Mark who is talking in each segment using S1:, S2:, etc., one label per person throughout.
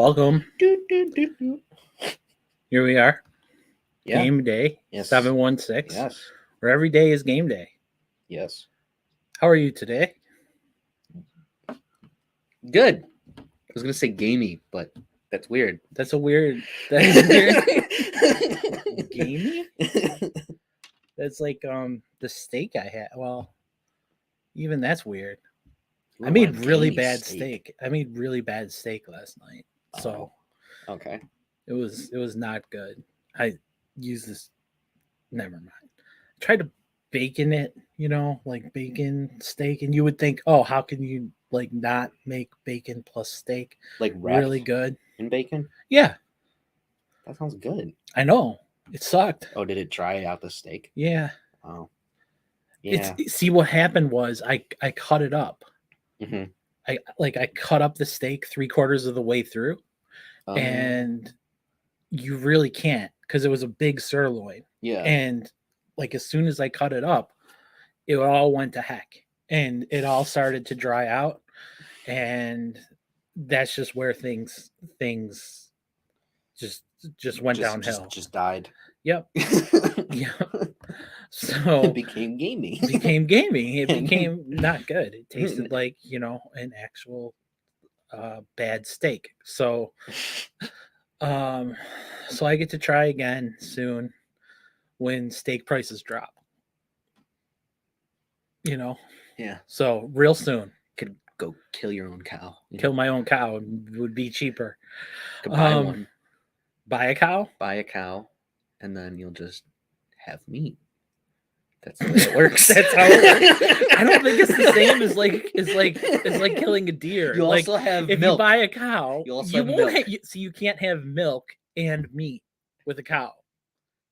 S1: Welcome. Here we are.
S2: Yeah.
S1: Game day.
S2: Yes.
S1: 716.
S2: Yes.
S1: Where every day is game day.
S2: Yes.
S1: How are you today?
S2: Good. I was gonna say gamey, but that's weird.
S1: That's weird. That is weird. Gamey? That's like the steak I had. Well, even that's weird.
S2: Ooh,
S1: I made
S2: a
S1: really
S2: gamey
S1: bad steak. I made really bad steak last night. So
S2: okay.
S1: it was not good. I used this. Never mind. I tried to bacon it, like bacon steak, and you would think, oh, how can you like not make bacon plus steak
S2: Like
S1: really good?
S2: in bacon?
S1: Yeah,
S2: That sounds good.
S1: I know. It sucked.
S2: Oh, did it dry out the steak?
S1: Yeah.
S2: Oh. Yeah.
S1: See, what happened was I cut it up.
S2: Mm-hmm.
S1: I cut up the steak 3/4 of the way through, and you really can't because it was a big sirloin.
S2: Yeah.
S1: And like as soon as I cut it up, it all went to heck, and it all started to dry out, and that's just where things just went downhill.
S2: Just died.
S1: Yep. Yeah. So
S2: it became gamey.
S1: It became not good. It tasted like, an actual bad steak. So so I get to try again soon when steak prices drop.
S2: Yeah.
S1: So real soon.
S2: Could go kill your own cow.
S1: Kill my own cow would be cheaper.
S2: Could buy one.
S1: Buy a cow?
S2: Buy a cow, and then you'll just have meat. That's the way it works.
S1: That's how it works. I don't think it's the same as like killing a deer.
S2: You also have
S1: if
S2: milk.
S1: You buy a cow,
S2: you also have milk.
S1: So you can't have milk and meat with a cow.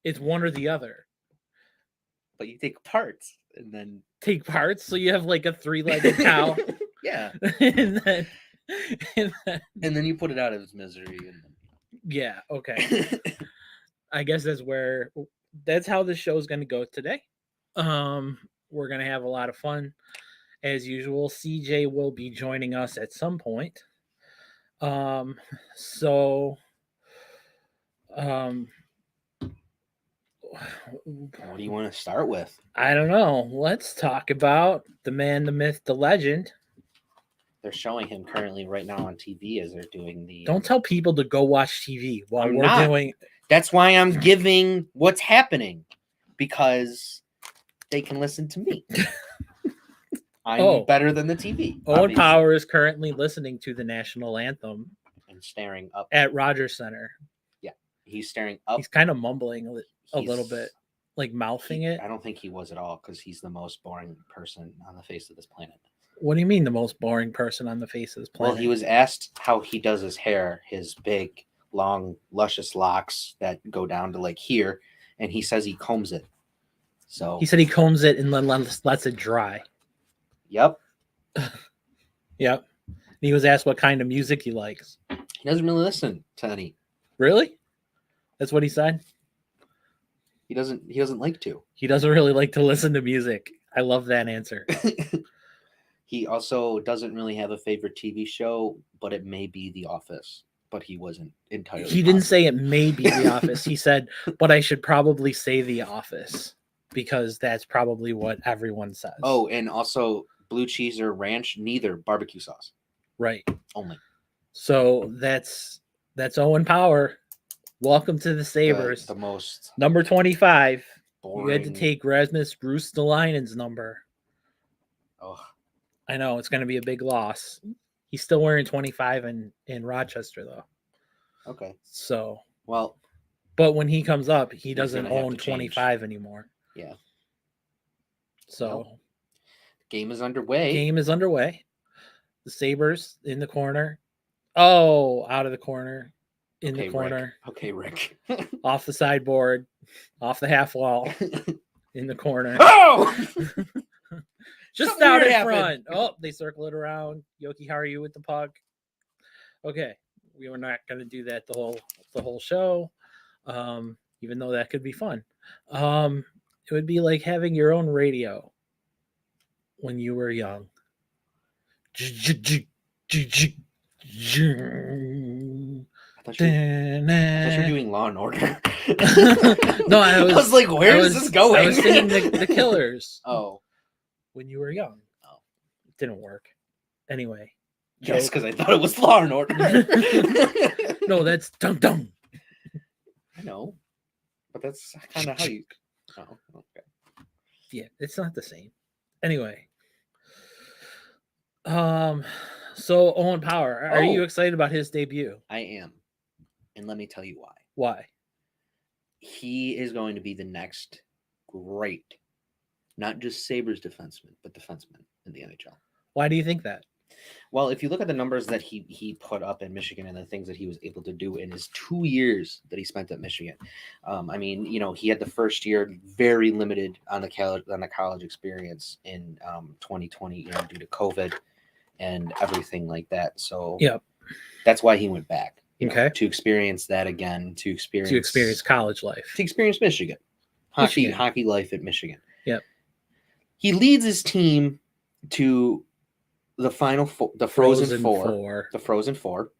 S1: It's one or the other.
S2: But you take parts and then
S1: take parts, so you have like a 3-legged cow.
S2: Yeah.
S1: and
S2: then you put it out of its misery.
S1: Yeah. Okay. I guess that's how the show's going to go today. We're going to have a lot of fun as usual. CJ will be joining us at some point. So
S2: what do you want to start with?
S1: I don't know. Let's talk about the man, the myth, the legend.
S2: They're showing him currently right now on TV as they're doing the...
S1: Don't tell people to go watch TV while we're doing...
S2: That's why I'm giving what's happening. Because they can listen to me. I'm better than the TV.
S1: Owen Power is currently listening to the national anthem.
S2: And staring up.
S1: At Rogers Center.
S2: Yeah. He's staring up.
S1: He's kind of mumbling a little bit. Like mouthing it.
S2: I don't think he was at all because he's the most boring person on the face of this planet.
S1: What do you mean the most boring person on the face of this planet?
S2: Well, he was asked how he does his hair, his big, long, luscious locks that go down to like here, and he says he combs it. So
S1: he said he combs it and then lets it dry.
S2: Yep.
S1: Yep. He was asked what kind of music he likes.
S2: He doesn't really listen to any.
S1: Really? That's what he said?
S2: He doesn't like to.
S1: He doesn't really like to listen to music. I love that answer.
S2: He also doesn't really have a favorite TV show, but it may be The Office. But he wasn't entirely
S1: He didn't say it may be The Office. He said, but I should probably say The Office because that's probably what everyone says.
S2: Oh, and also blue cheese or ranch, neither barbecue sauce.
S1: Right.
S2: Only.
S1: So that's Owen Power. Welcome to the Sabres.
S2: The most
S1: number 25.
S2: Boring.
S1: You had to take Rasmus Ristolainen's number.
S2: Oh.
S1: I know it's going to be a big loss. He's still wearing 25 in Rochester though.
S2: Okay.
S1: So
S2: but
S1: when he comes up, he doesn't own 25 anymore.
S2: Yeah.
S1: So
S2: game is underway.
S1: The Sabres in the corner. Oh, out of the corner. In the corner.
S2: Rick. Okay, Rick.
S1: Off the sideboard. Off the half wall. In the corner.
S2: Oh!
S1: Just something out in front. Oh, they circle it around. Yoki, how are you with the puck? Okay. We were not going to do that the whole show. Even though that could be fun. It would be like having your own radio when you were young.
S2: thought you were doing Law and Order.
S1: No,
S2: I was like, where is this going?
S1: I was singing the Killers.
S2: Oh.
S1: When you were young.
S2: Oh.
S1: It didn't work. Anyway.
S2: Yes, because I thought it was Law and Order.
S1: No, that's Dum Dum.
S2: I know. But that's kind of how you... Oh, okay.
S1: Yeah, it's not the same. Anyway. So Owen Power, are you excited about his debut?
S2: I am. And let me tell you why.
S1: Why?
S2: He is going to be the next great, not just Sabres defenseman, but defenseman in the NHL.
S1: Why do you think that?
S2: Well, if you look at the numbers that he put up in Michigan and the things that he was able to do in his 2 years that he spent at Michigan, I mean, he had the first year very limited on the college experience in 2020, due to COVID and everything like that. So that's why he went back. To experience that again, to experience
S1: college life,
S2: to experience Michigan hockey life at Michigan.
S1: Yep.
S2: He leads his team to the final, the Frozen Four,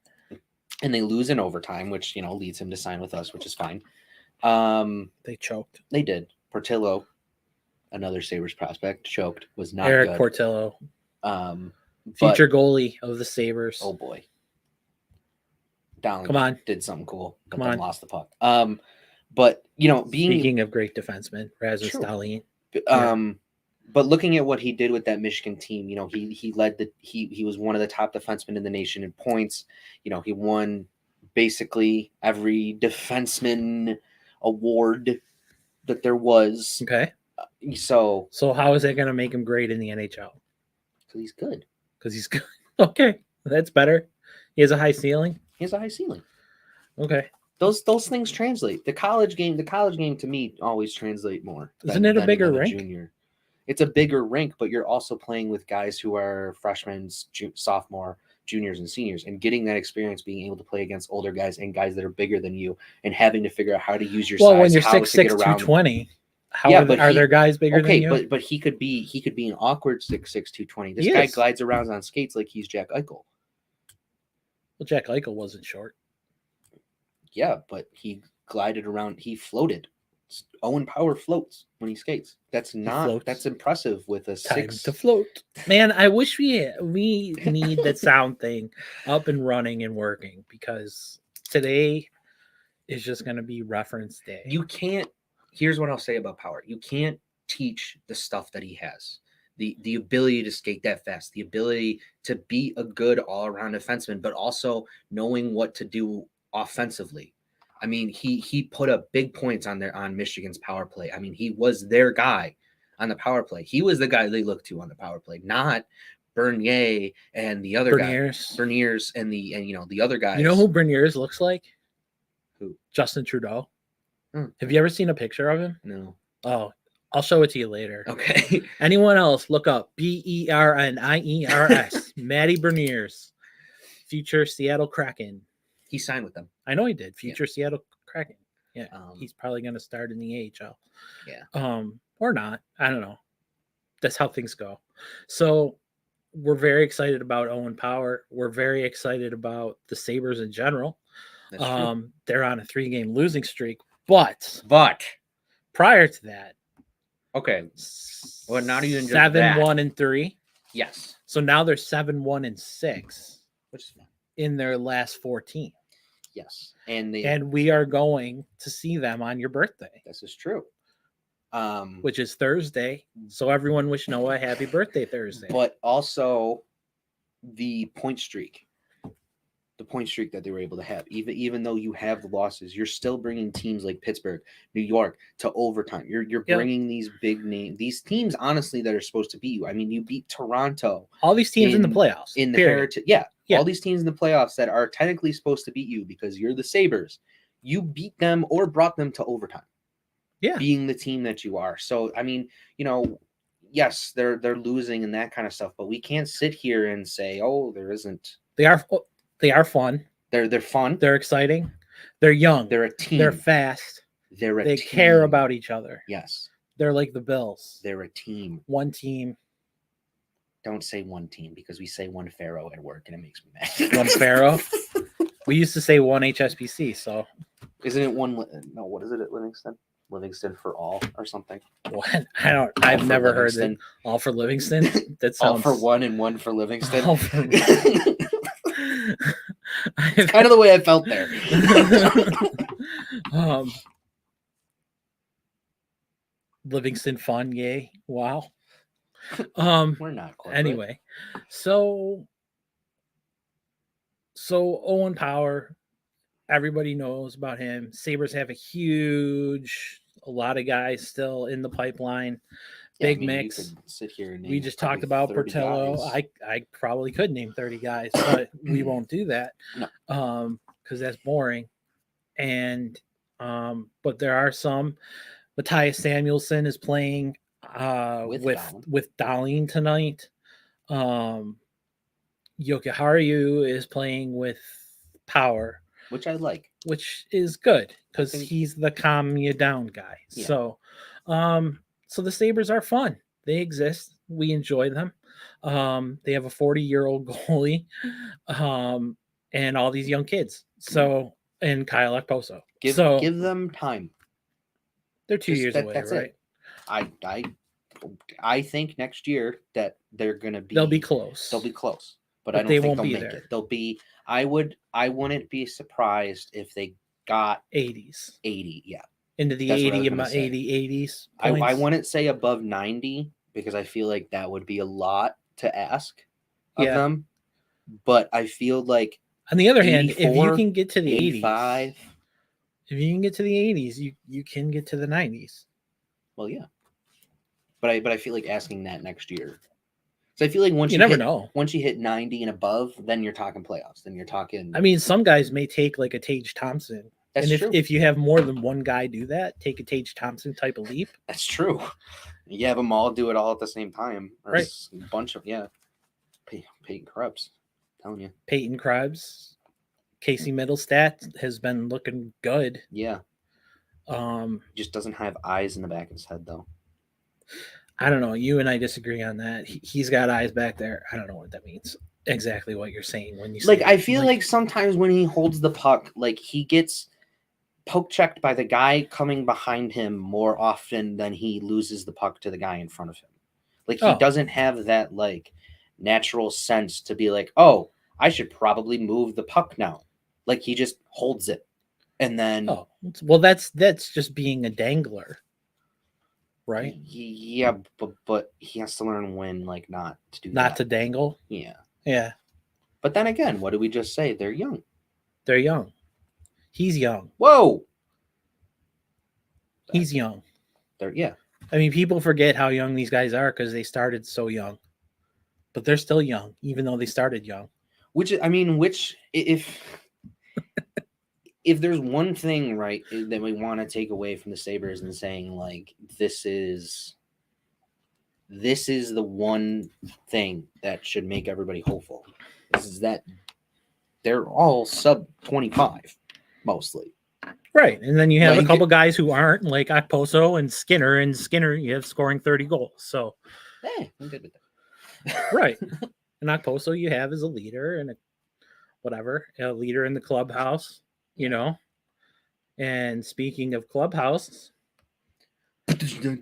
S2: and they lose in overtime, which leads him to sign with us, which is fine.
S1: They choked.
S2: They did. Portillo, another Sabres prospect, choked. Was not
S1: Eric
S2: good.
S1: Portillo, future goalie of the Sabres.
S2: Oh boy. Dowling
S1: Come on,
S2: did something cool, but then lost the puck. But
S1: speaking of great defensemen, Rasmus Dahlin.
S2: But looking at what he did with that Michigan team, he led he was one of the top defensemen in the nation in points. He won basically every defenseman award that there was.
S1: Okay.
S2: So
S1: how is that going to make him great in the NHL?
S2: Because he's good.
S1: Okay, that's better. He has a high ceiling.
S2: Okay. Those things translate. The college game to me always translate more.
S1: Isn't it a bigger rink?
S2: Junior. It's a bigger rink, but you're also playing with guys who are freshmen, sophomore, juniors, and seniors, and getting that experience, being able to play against older guys and guys that are bigger than you, and having to figure out how to use your size.
S1: Well, when you're 6'6", 220, are there guys bigger than you?
S2: But he could be an awkward 6'6", 220. This guy glides around on skates like he's Jack Eichel.
S1: Well, Jack Eichel wasn't short.
S2: Yeah, but he glided around. He floated. Owen Power floats when he skates. That's impressive with a
S1: Time to float. Man, I wish we need that sound thing up and running and working, because today is just going to be reference day.
S2: You can't. Here's what I'll say about Power. You can't teach the stuff that he has. The ability to skate that fast, the ability to be a good all-around defenseman, but also knowing what to do offensively. I mean, he put up big points on Michigan's power play. I mean, he was their guy on the power play. He was the guy they looked to on the power play, not Bernier and the other guys. Berniers and the other guys.
S1: You know who Berniers looks like?
S2: Who?
S1: Justin Trudeau. Have you ever seen a picture of him?
S2: No.
S1: Oh, I'll show it to you later.
S2: Okay.
S1: Anyone else, look up Berniers. Matty Berniers, future Seattle Kraken.
S2: He signed with them.
S1: I know he did. Future Seattle Kraken. Yeah. He's probably going to start in the AHL.
S2: Yeah.
S1: Or not. I don't know. That's how things go. So we're very excited about Owen Power. We're very excited about the Sabres in general.
S2: That's true.
S1: They're on a 3-game losing streak, but prior to that,
S2: okay. Well, not even
S1: 7-1-3.
S2: Yes.
S1: So now they're 7-1-6,
S2: which is fine,
S1: in their last 14.
S2: Yes.
S1: And we are going to see them on your birthday.
S2: This is true.
S1: Which is Thursday. So everyone wish Noah a happy birthday Thursday.
S2: But also the point streak that they were able to have, even though you have the losses, you're still bringing teams like Pittsburgh, New York to overtime. You're bringing these big names, these teams, honestly, that are supposed to beat you. I mean, you beat Toronto.
S1: All these teams in the playoffs.
S2: In the Heritage. Yeah. All these teams in the playoffs that are technically supposed to beat you because you're the Sabres. You beat them or brought them to overtime.
S1: Yeah.
S2: Being the team that you are. So, I mean, yes, they're losing and that kind of stuff, but we can't sit here and say, oh, there isn't.
S1: They are fun.
S2: They're fun.
S1: They're exciting. They're young.
S2: They're a team.
S1: They're fast.
S2: They
S1: care about each other.
S2: Yes.
S1: They're like the Bills.
S2: They're a team.
S1: One team.
S2: Don't say one team, because we say one pharaoh at work and it makes me mad.
S1: One pharaoh? We used to say one HSBC, so
S2: Isn't it one? No, what is it at Livingston? Livingston for all or something?
S1: what? I've never heard that. All for Livingston. That sounds
S2: all for one and one for Livingston.
S1: All for...
S2: It's kind of the way I felt there.
S1: Livingston fun, yay! Wow.
S2: We're not corporate.
S1: Anyway, so Owen Power, everybody knows about him. Sabres have a lot of guys still in the pipeline. Big mix.
S2: You could sit here and
S1: we just talked about Portillo. I probably could name 30 guys, but we won't do that.
S2: No.
S1: Because that's boring. And but there are some. Matthias Samuelsson is playing with Dahlin tonight. Jokiharju is playing with Power,
S2: which I like,
S1: which is good because he's the calm you down guy. Yeah. So the Sabres are fun. They exist. We enjoy them. They have a 40-year-old goalie, and all these young kids. So and Kyle Okposo.
S2: Give them time.
S1: They're 2 years away,
S2: that's
S1: right?
S2: It. I think next year that they'll be
S1: close.
S2: They'll be close, but I don't think they'll make it. They'll be. I wouldn't be surprised if they got
S1: 80s.
S2: 80, yeah.
S1: Into the 80s.
S2: I wouldn't say above 90 because I feel like that would be a lot to ask of them. But I feel like
S1: on the other hand, if you can get to the
S2: 85,
S1: 80s, if you can get to the 80s, you can get to the 90s.
S2: Well, yeah. But I feel like asking that next year. So I feel like once you hit 90 and above, then you're talking playoffs. Then you're talking.
S1: I mean, some guys may take like a Tage Thompson.
S2: That's
S1: and
S2: true.
S1: If you have more than one guy do that, take a Tage Thompson type of leap.
S2: That's true. You have them all do it all at the same time.
S1: Right.
S2: A bunch of Peyton Krebs. I'm telling you.
S1: Peyton Krebs. Casey Middlestat has been looking good.
S2: Yeah. Just doesn't have eyes in the back of his head though.
S1: I don't know. You and I disagree on that. He's got eyes back there. I don't know what that means. Exactly what you're saying when you say
S2: I feel like sometimes when he holds the puck, like he gets poke checked by the guy coming behind him more often than he loses the puck to the guy in front of him. Like he doesn't have that like natural sense to be like, oh, I should probably move the puck now. Like he just holds it, and then
S1: well, that's just being a dangler, right?
S2: Yeah, but he has to learn when like not to do
S1: not to dangle.
S2: Yeah. But then again, what did we just say? They're young.
S1: They're young. He's young.
S2: Whoa.
S1: He's young.
S2: Yeah.
S1: I mean, people forget how young these guys are because they started so young, but they're still young, even though they started young.
S2: Which if there's one thing, right, that we want to take away from the Sabres and saying like this is the one thing that should make everybody hopeful is that they're all sub 25 mostly.
S1: Right. And then you have a couple guys who aren't, like Okposo and Skinner. And Skinner, you have scoring 30 goals. So,
S2: hey, I'm good with that.
S1: Right. And Okposo you have as a leader and a leader in the clubhouse, you know. And speaking of clubhouse, junk.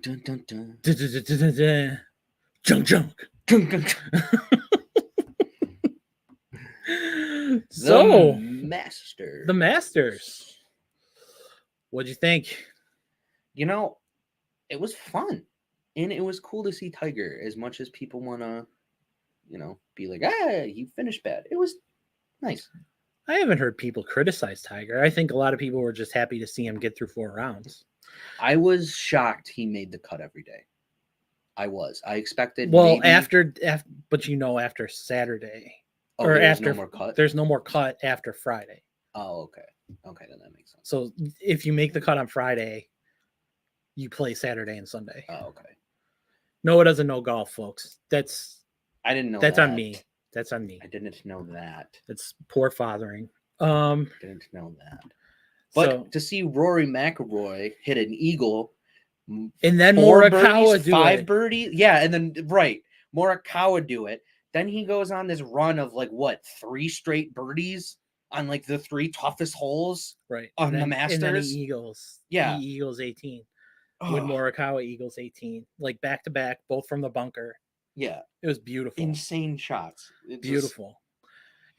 S1: So,
S2: the
S1: Masters. What'd you think?
S2: You know, it was fun. And it was cool to see Tiger as much as people want to, be like, he finished bad. It was nice.
S1: I haven't heard people criticize Tiger. I think a lot of people were just happy to see him get through 4 rounds.
S2: I was shocked he made the cut every day. I expected.
S1: Well, after Saturday.
S2: There's no more cut?
S1: There's no more cut after Friday.
S2: Oh, okay. Okay, then that makes sense.
S1: So if you make the cut on Friday, you play Saturday and Sunday.
S2: Oh, okay.
S1: Noah doesn't know golf, folks.
S2: I didn't know
S1: that's
S2: that.
S1: on me. That's on me.
S2: I didn't know that.
S1: It's poor fathering.
S2: Didn't know that. But to see Rory McIlroy hit an eagle,
S1: and then Morikawa do
S2: 5 birdies, yeah, and then Morikawa do it. Then he goes on this run of 3 straight birdies. on like the 3 toughest holes
S1: right
S2: on the
S1: and then
S2: Masters.
S1: Eagles,
S2: Yeah.
S1: Eagles 18
S2: Oh,
S1: with Morikawa, Eagles 18, like back to back, both from the bunker.
S2: yeah,
S1: It was beautiful,
S2: insane shots.
S1: beautiful.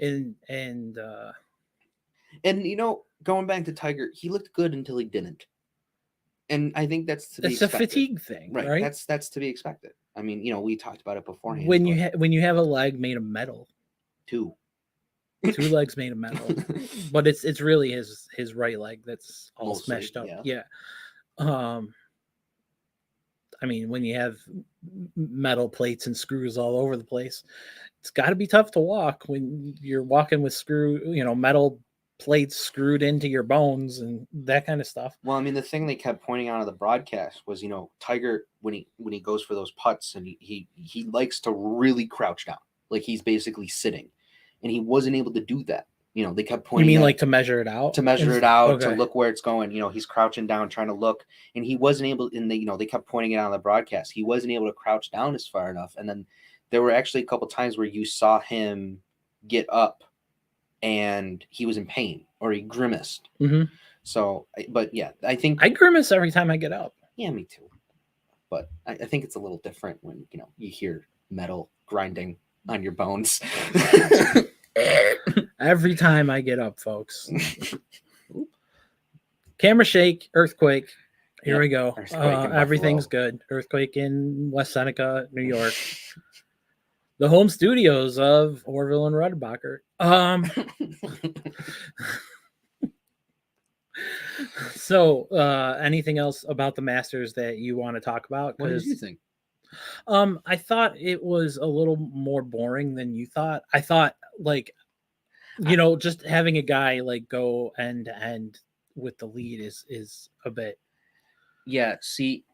S1: And
S2: and going back to Tiger, he looked good until he didn't. And I think that's to be
S1: it's a
S2: expected.
S1: fatigue thing, right?
S2: That's to be expected. I mean, we talked about it beforehand.
S1: When you have a leg made of metal,
S2: 2
S1: legs made of metal, but it's really his right leg that's all
S2: Mostly,
S1: smashed up.
S2: yeah.
S1: I mean, when you have metal plates and screws all over the place, it's got to be tough to walk when you're walking with metal plates screwed into your bones and that kind of stuff.
S2: Well, I mean, the thing they kept pointing out on the broadcast was, Tiger, when he goes for those putts, and he likes to really crouch down, like he's basically sitting, and he wasn't able to do that. They kept pointing.
S1: You mean like to measure it out?
S2: To measure it out,
S1: okay.
S2: To look where it's going. He's crouching down, trying to look, and he wasn't able. And they kept pointing it out on the broadcast. He wasn't able to crouch down as far enough. And then there were actually a couple times where you saw him get up, and he was in pain or he grimaced.
S1: Mm-hmm.
S2: So, but yeah, I think
S1: I grimace every time I get up.
S2: Yeah, me too. But I think it's a little different when you hear metal grinding on your bones.
S1: Every time I get up, folks. Camera shake, earthquake. Here we go. Everything's good. Earthquake in West Seneca, New York. The home studios of Orville and Rudbacher. So, anything else about the Masters that you want to talk about?
S2: What did you think?
S1: I thought it was a little more boring than you thought. I thought, just having a guy go end to end with the lead is a bit.
S2: Yeah, see,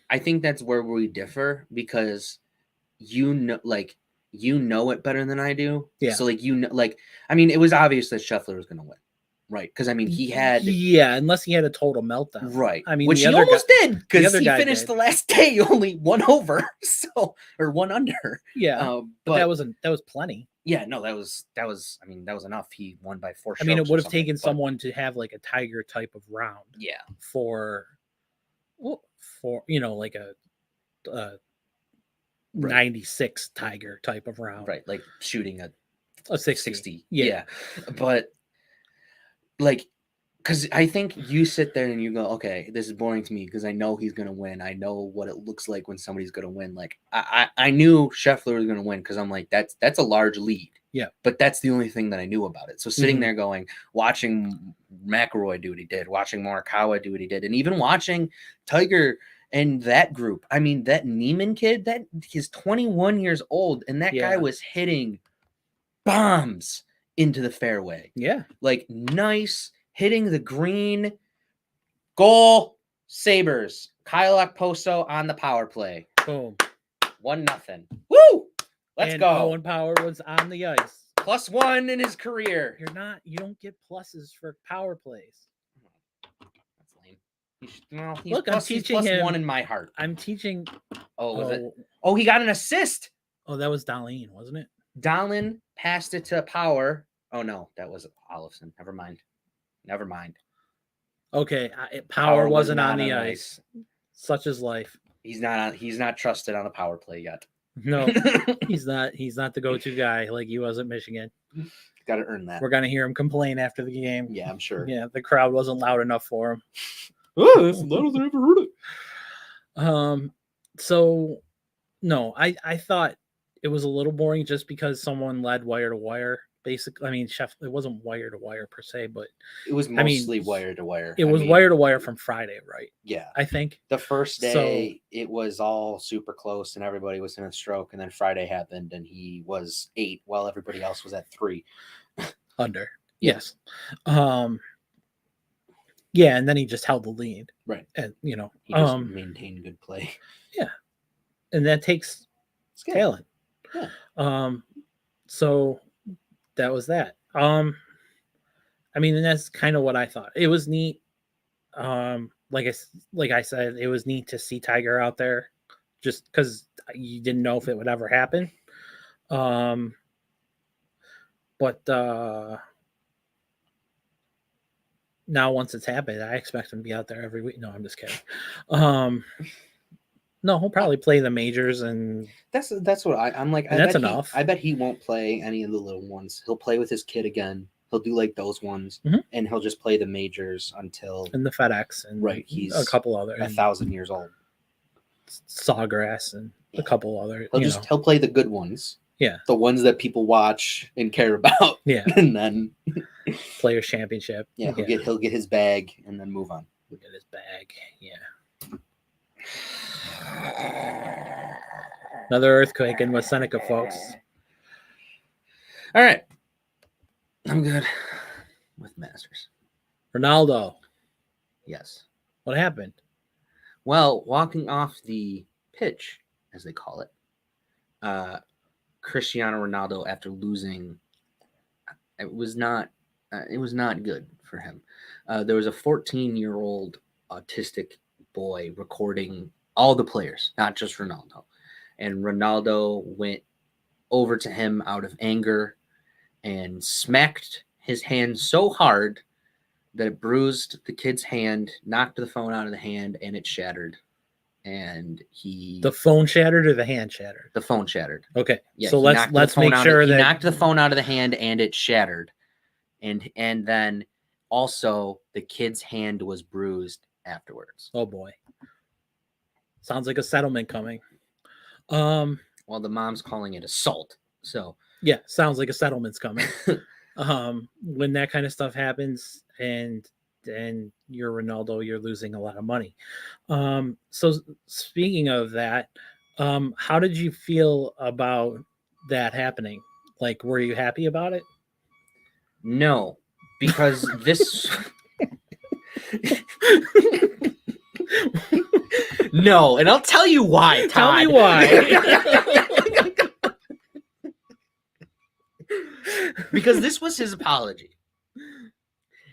S2: I think that's where we differ, because it better than I do.
S1: Yeah.
S2: So I mean, it was obvious that Schefter was going to win, right? Because I mean, he had
S1: unless he had a total meltdown,
S2: right?
S1: I mean,
S2: which he almost did, because he finished
S1: did.
S2: The last day only 1 over, or 1 under.
S1: Yeah, but that was plenty.
S2: Yeah, no, that was. I mean, that was enough. He won by 4 strokes.
S1: I mean, it would have taken someone to have like a Tiger type of round.
S2: Yeah.
S1: For like a 96 Tiger type of round.
S2: Right, like shooting
S1: a 60.
S2: Yeah. But because I think you sit there and you go, okay, this is boring to me because I know he's going to win. I know what it looks like when somebody's going to win. Like I knew Schefter was going to win because I'm like, that's a large lead.
S1: Yeah.
S2: But that's the only thing that I knew about it. So sitting there watching McIlroy do what he did, watching Morikawa do what he did, and even watching Tiger and that group. I mean, that Neiman kid, he's 21 years old, and that guy was hitting bombs into the fairway.
S1: Yeah.
S2: Like nice, hitting the green. Goal, Sabres. Kyle Okposo on the power play.
S1: Boom.
S2: 1-0. Woo! Let's go.
S1: Owen Power was on the ice.
S2: +1 in his career.
S1: You don't get pluses for power plays.
S2: That's lame. Look, I'm teaching him. +1 in my heart.
S1: I'm teaching.
S2: Oh, was it? Oh, he got an assist.
S1: Oh, that was Dahlin, wasn't it?
S2: Dahlin passed it to Power. Oh no, that was Olofsson. Never mind. Okay,
S1: Power wasn't on the ice. Such is life.
S2: He's not trusted on a power play yet.
S1: No, he's not. He's not the go-to guy like he was at Michigan.
S2: Got to earn that.
S1: We're gonna hear him complain after the game.
S2: Yeah, I'm sure.
S1: Yeah, the crowd wasn't loud enough for him.
S2: Oh, that's the loudest I ever heard it.
S1: So no, I thought it was a little boring just because someone led wire to wire. Basically, I mean, it wasn't wire to wire per se, but
S2: it was mostly wire to wire.
S1: It was wire to wire from Friday, right?
S2: Yeah,
S1: I think
S2: the first day it was all super close and everybody was in a stroke, and then Friday happened and he was 8 while everybody else was at 3
S1: under. Yes. Yeah, and then he just held the lead,
S2: right?
S1: And
S2: he just maintained good play.
S1: Yeah, and that takes talent. Yeah. So that was that. I mean, and that's kind of what I thought. It was neat. Like I said, it was neat to see Tiger out there, just because you didn't know if it would ever happen. But now once it's happened, I expect him to be out there every week. No, I'm just kidding. No, he'll probably play the majors, and
S2: That's what I'm like.
S1: And that's enough.
S2: I bet he won't play any of the little ones. He'll play with his kid again. He'll do like those ones,
S1: Mhm.
S2: and he'll just play the majors until
S1: and the FedEx and
S2: Right, he's
S1: a couple other
S2: 1,000 years old.
S1: Sawgrass and a couple other.
S2: He'll play the good ones.
S1: Yeah.
S2: The ones that people watch and care about.
S1: Yeah.
S2: And then
S1: Players Championship.
S2: yeah, he'll get his bag and then move on.
S1: He'll get his bag. Yeah. Another earthquake in West Seneca, folks.
S2: All right. I'm good with Masters.
S1: Ronaldo.
S2: Yes.
S1: What happened?
S2: Well, walking off the pitch, as they call it, Cristiano Ronaldo, after losing, it was not good for him. There was a 14-year-old autistic boy recording all the players, not just Ronaldo. And Ronaldo went over to him out of anger and smacked his hand so hard that it bruised the kid's hand, knocked the phone out of the hand, and it shattered. And
S1: the phone shattered or the hand shattered?
S2: The phone shattered.
S1: Okay.
S2: Yeah,
S1: so let's make sure
S2: he
S1: that
S2: knocked the phone out of the hand and it shattered. And then also the kid's hand was bruised afterwards.
S1: Oh boy. Sounds like a settlement coming.
S2: Well, the mom's calling it assault. So
S1: yeah, sounds like a settlement's coming. When that kind of stuff happens and you're Ronaldo, you're losing a lot of money. So speaking of that, how did you feel about that happening? Like, were you happy about it?
S2: No, because this no, and I'll tell you why, Todd.
S1: Tell me why.
S2: Because this was his apology.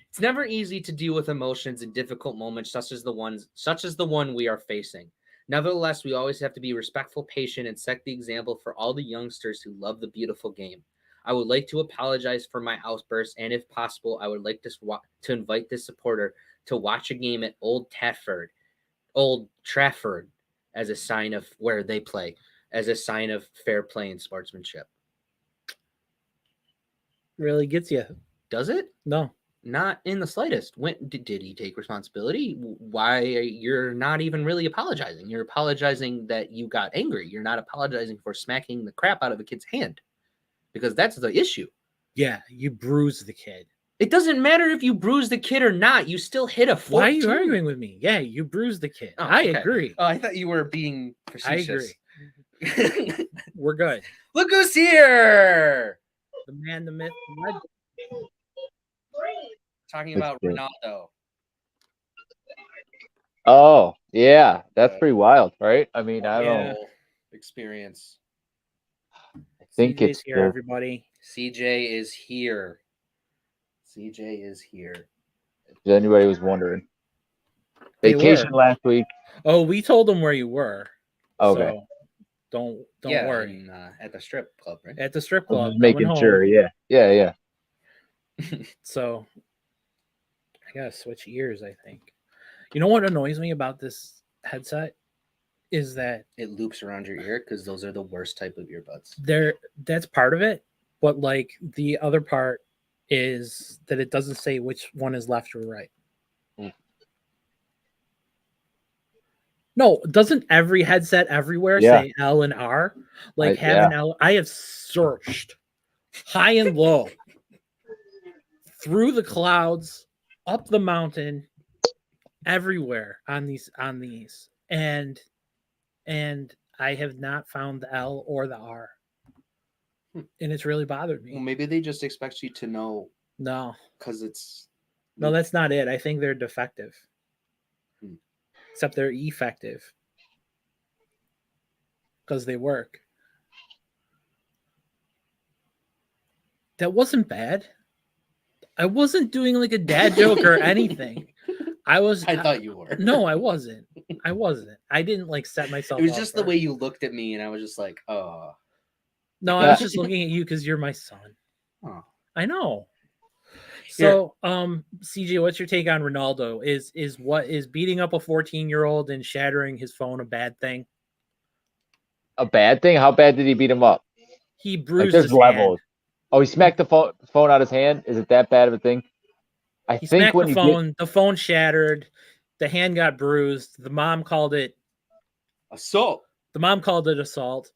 S2: It's never easy to deal with emotions in difficult moments such as the one we are facing. Nevertheless, we always have to be respectful, patient, and set the example for all the youngsters who love the beautiful game. I would like to apologize for my outburst, and if possible, I would like to invite this supporter to watch a game at Old Trafford, as a sign of where they play, as a sign of fair play and sportsmanship.
S1: Really gets you.
S2: Does it?
S1: No.
S2: Not in the slightest. When did he take responsibility? Why you're not even really apologizing? You're apologizing that you got angry. You're not apologizing for smacking the crap out of a kid's hand, because that's the issue.
S1: Yeah, you bruised the kid.
S2: It doesn't matter if you bruise the kid or not. You still hit a 14.
S1: Why are you arguing with me? Yeah, you bruised the kid.
S2: Oh,
S1: I
S2: okay.
S1: agree.
S2: Oh, I thought you were being facetious.
S1: I agree. We're good.
S2: Look who's here.
S1: The man, the myth, the legend.
S2: Talking about Ronaldo.
S3: Oh, yeah. That's pretty wild, right? I mean, I don't
S2: experience.
S3: I think
S1: CJ's
S3: it's
S1: here, everybody.
S2: CJ is here. CJ is here.
S3: If anybody was wondering.
S1: They
S3: Vacation
S1: were.
S3: last week.
S1: Oh, we told them where you were.
S3: Okay.
S1: So don't worry.
S2: At the strip club, right?
S1: At the strip
S3: I'm
S1: club.
S3: just making sure. Yeah.
S1: So I gotta switch ears, I think. You know what annoys me about this headset is that
S2: it loops around your ear, because those are the worst type of earbuds.
S1: That's part of it, but like the other part is that it doesn't say which one is left or right. No, doesn't every headset everywhere say L and R? Like an L. I have searched high and low, through the clouds, up the mountain, everywhere on these, and I have not found the L or the R, and it's really bothered me.
S2: Well, maybe they just expect you to know.
S1: No,
S2: because it's
S1: no, that's not it. I think they're defective. Except they're effective because they work. That wasn't bad. I wasn't doing like a dad joke or anything. I thought
S2: you were.
S1: No, I wasn't. I didn't like set myself.
S2: It was just the way you looked at me, and I was just like, oh.
S1: No, I was just looking at you because you're my son.
S2: Oh.
S1: I know. So, CJ, what's your take on Ronaldo? Is beating up a 14-year-old and shattering his phone a bad thing?
S3: A bad thing? How bad did he beat him up?
S1: He
S3: Like
S1: bruised
S3: there's
S1: his hand.
S3: levels. Oh, he smacked the phone out his hand. Is it that bad of a thing? I
S1: He
S3: think
S1: smacked
S3: when
S1: the
S3: you
S1: phone. The phone shattered. The hand got bruised. The mom called it
S2: Assault.
S1: The mom called it assault.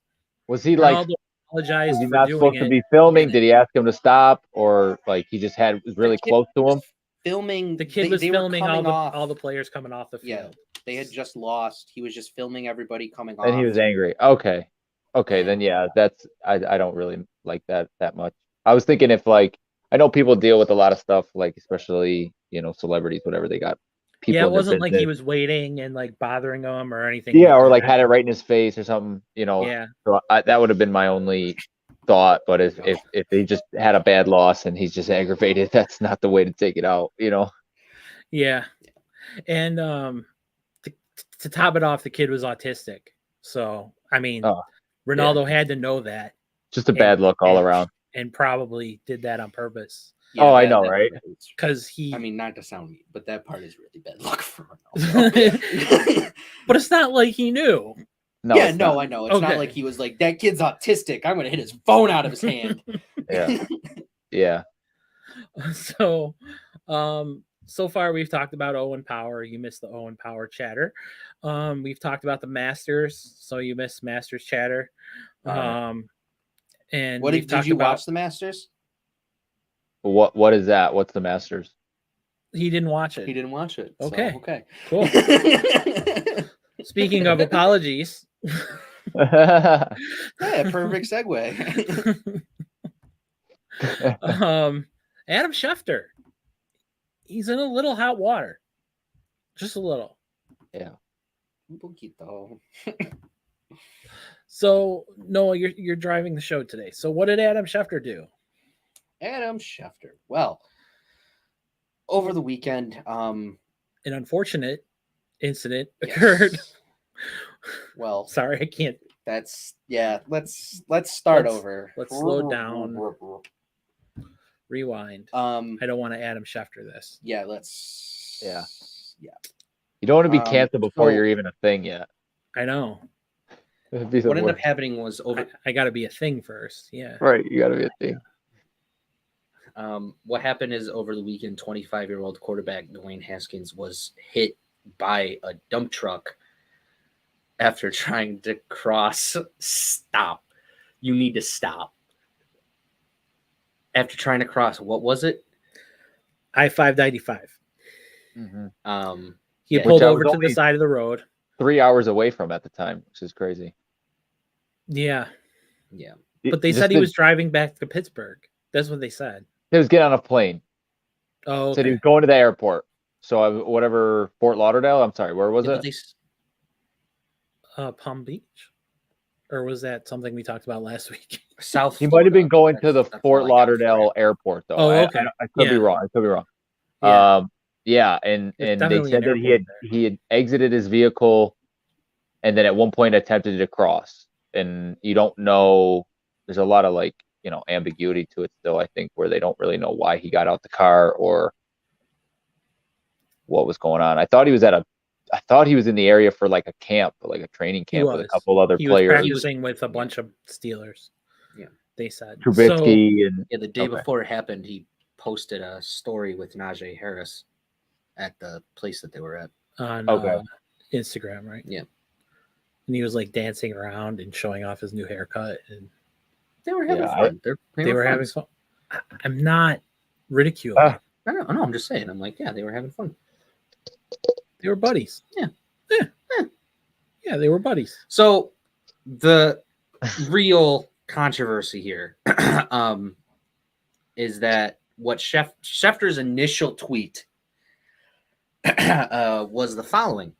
S3: was he like?
S1: Ronaldo apologized
S3: Was he
S1: for
S3: not
S1: doing
S3: supposed to
S1: it.
S3: be filming?
S2: Yeah,
S3: Did he ask him to stop, or like he just was really
S2: kid
S3: close to him?
S2: Filming.
S1: The kid was
S2: they were
S1: filming
S2: coming off.
S1: all the players coming off the
S2: Yeah,
S1: field.
S2: they had just lost. He was just filming everybody coming off.
S3: And he was angry. Okay, then yeah, that's I don't really like that much. I was thinking if like I know people deal with a lot of stuff, like especially celebrities, whatever they got people
S1: Yeah, it
S3: in their
S1: wasn't like he
S3: business.
S1: was waiting and like bothering him or anything.
S3: Yeah, or
S1: that.
S3: like had it right in his face or something.
S1: Yeah.
S3: So that would have been my only thought. But if they just had a bad loss and he's just aggravated, that's not the way to take it out.
S1: Yeah, and to top it off, the kid was autistic. So I mean, Ronaldo had to know that.
S3: Just a bad look all around.
S1: And probably did that on purpose.
S3: Yeah, I know, right?
S1: Because
S2: I mean, not to sound mean, but that part is really bad luck for Ronaldo.
S1: But it's not like he knew.
S2: No, I know. It's not like he was like, that kid's autistic. I'm going to hit his phone out of his hand.
S3: Yeah. Yeah.
S1: So, so far we've talked about Owen Power. You missed the Owen Power chatter. We've talked about the Masters, so you missed Masters chatter. And
S2: what did you watch the Masters?
S3: What is that? What's the Masters?
S1: He didn't watch it.
S2: He didn't watch it.
S1: Okay.
S2: So, okay.
S1: Cool. Speaking of apologies.
S2: Yeah, perfect segue.
S1: Adam Schefter. He's in a little hot water. Just a little.
S3: Yeah.
S2: Un poquito.
S1: So, Noah, you're driving the show today. So what did Adam Schefter do?
S2: Adam Schefter. Well, over the weekend,
S1: an unfortunate incident occurred.
S2: Well,
S1: sorry, I can't.
S2: Let's start over.
S1: Let's slow down. Rewind. I don't want to Adam Schefter this.
S2: Yeah, let's.
S3: Yeah. You don't want to be canceled before you're even a thing yet.
S1: I know.
S2: What ended up happening was
S1: I got to be a thing first. Yeah.
S3: Right. You got to be a thing.
S2: What happened is over the weekend, 25-year-old quarterback Dwayne Haskins was hit by a dump truck after trying to cross. Stop. You need to stop. After trying to cross, what was it?
S1: I-595.
S3: Mm-hmm.
S1: He pulled over to the side of the road.
S3: 3 hours away from at the time, which is crazy.
S1: Yeah.
S2: Yeah.
S1: But they said he was driving back to Pittsburgh. That's what they said.
S3: He was getting on a plane.
S1: Oh, okay.
S3: Said he was going to the airport. So whatever, Fort Lauderdale. I'm sorry, where was it?
S1: Palm Beach, or was that something we talked about last week?
S2: South.
S3: He might have been going to the Fort Lauderdale airport, though.
S1: Oh, okay.
S3: I could be wrong. Yeah. And they said that he had exited his vehicle, and then at one point attempted to cross. And you don't know. There's a lot of ambiguity to it still, I think, where they don't really know why he got out the car or what was going on. I thought he was in the area for like a camp, like a training camp with a couple other players.
S1: He was practicing with a bunch of Steelers.
S2: Yeah.
S1: They said.
S3: Trubisky
S2: the day before it happened, he posted a story with Najee Harris at the place that they were at.
S1: On Instagram, right?
S2: Yeah.
S1: And he was like dancing around and showing off his new haircut, and
S2: they were having fun.
S1: They were having fun. I'm not ridiculing.
S2: I know. I'm just saying. I'm like, yeah, they were having fun.
S1: They were buddies.
S2: Yeah,
S1: they were buddies.
S2: So the real controversy here is that what Schefter's initial tweet was the following.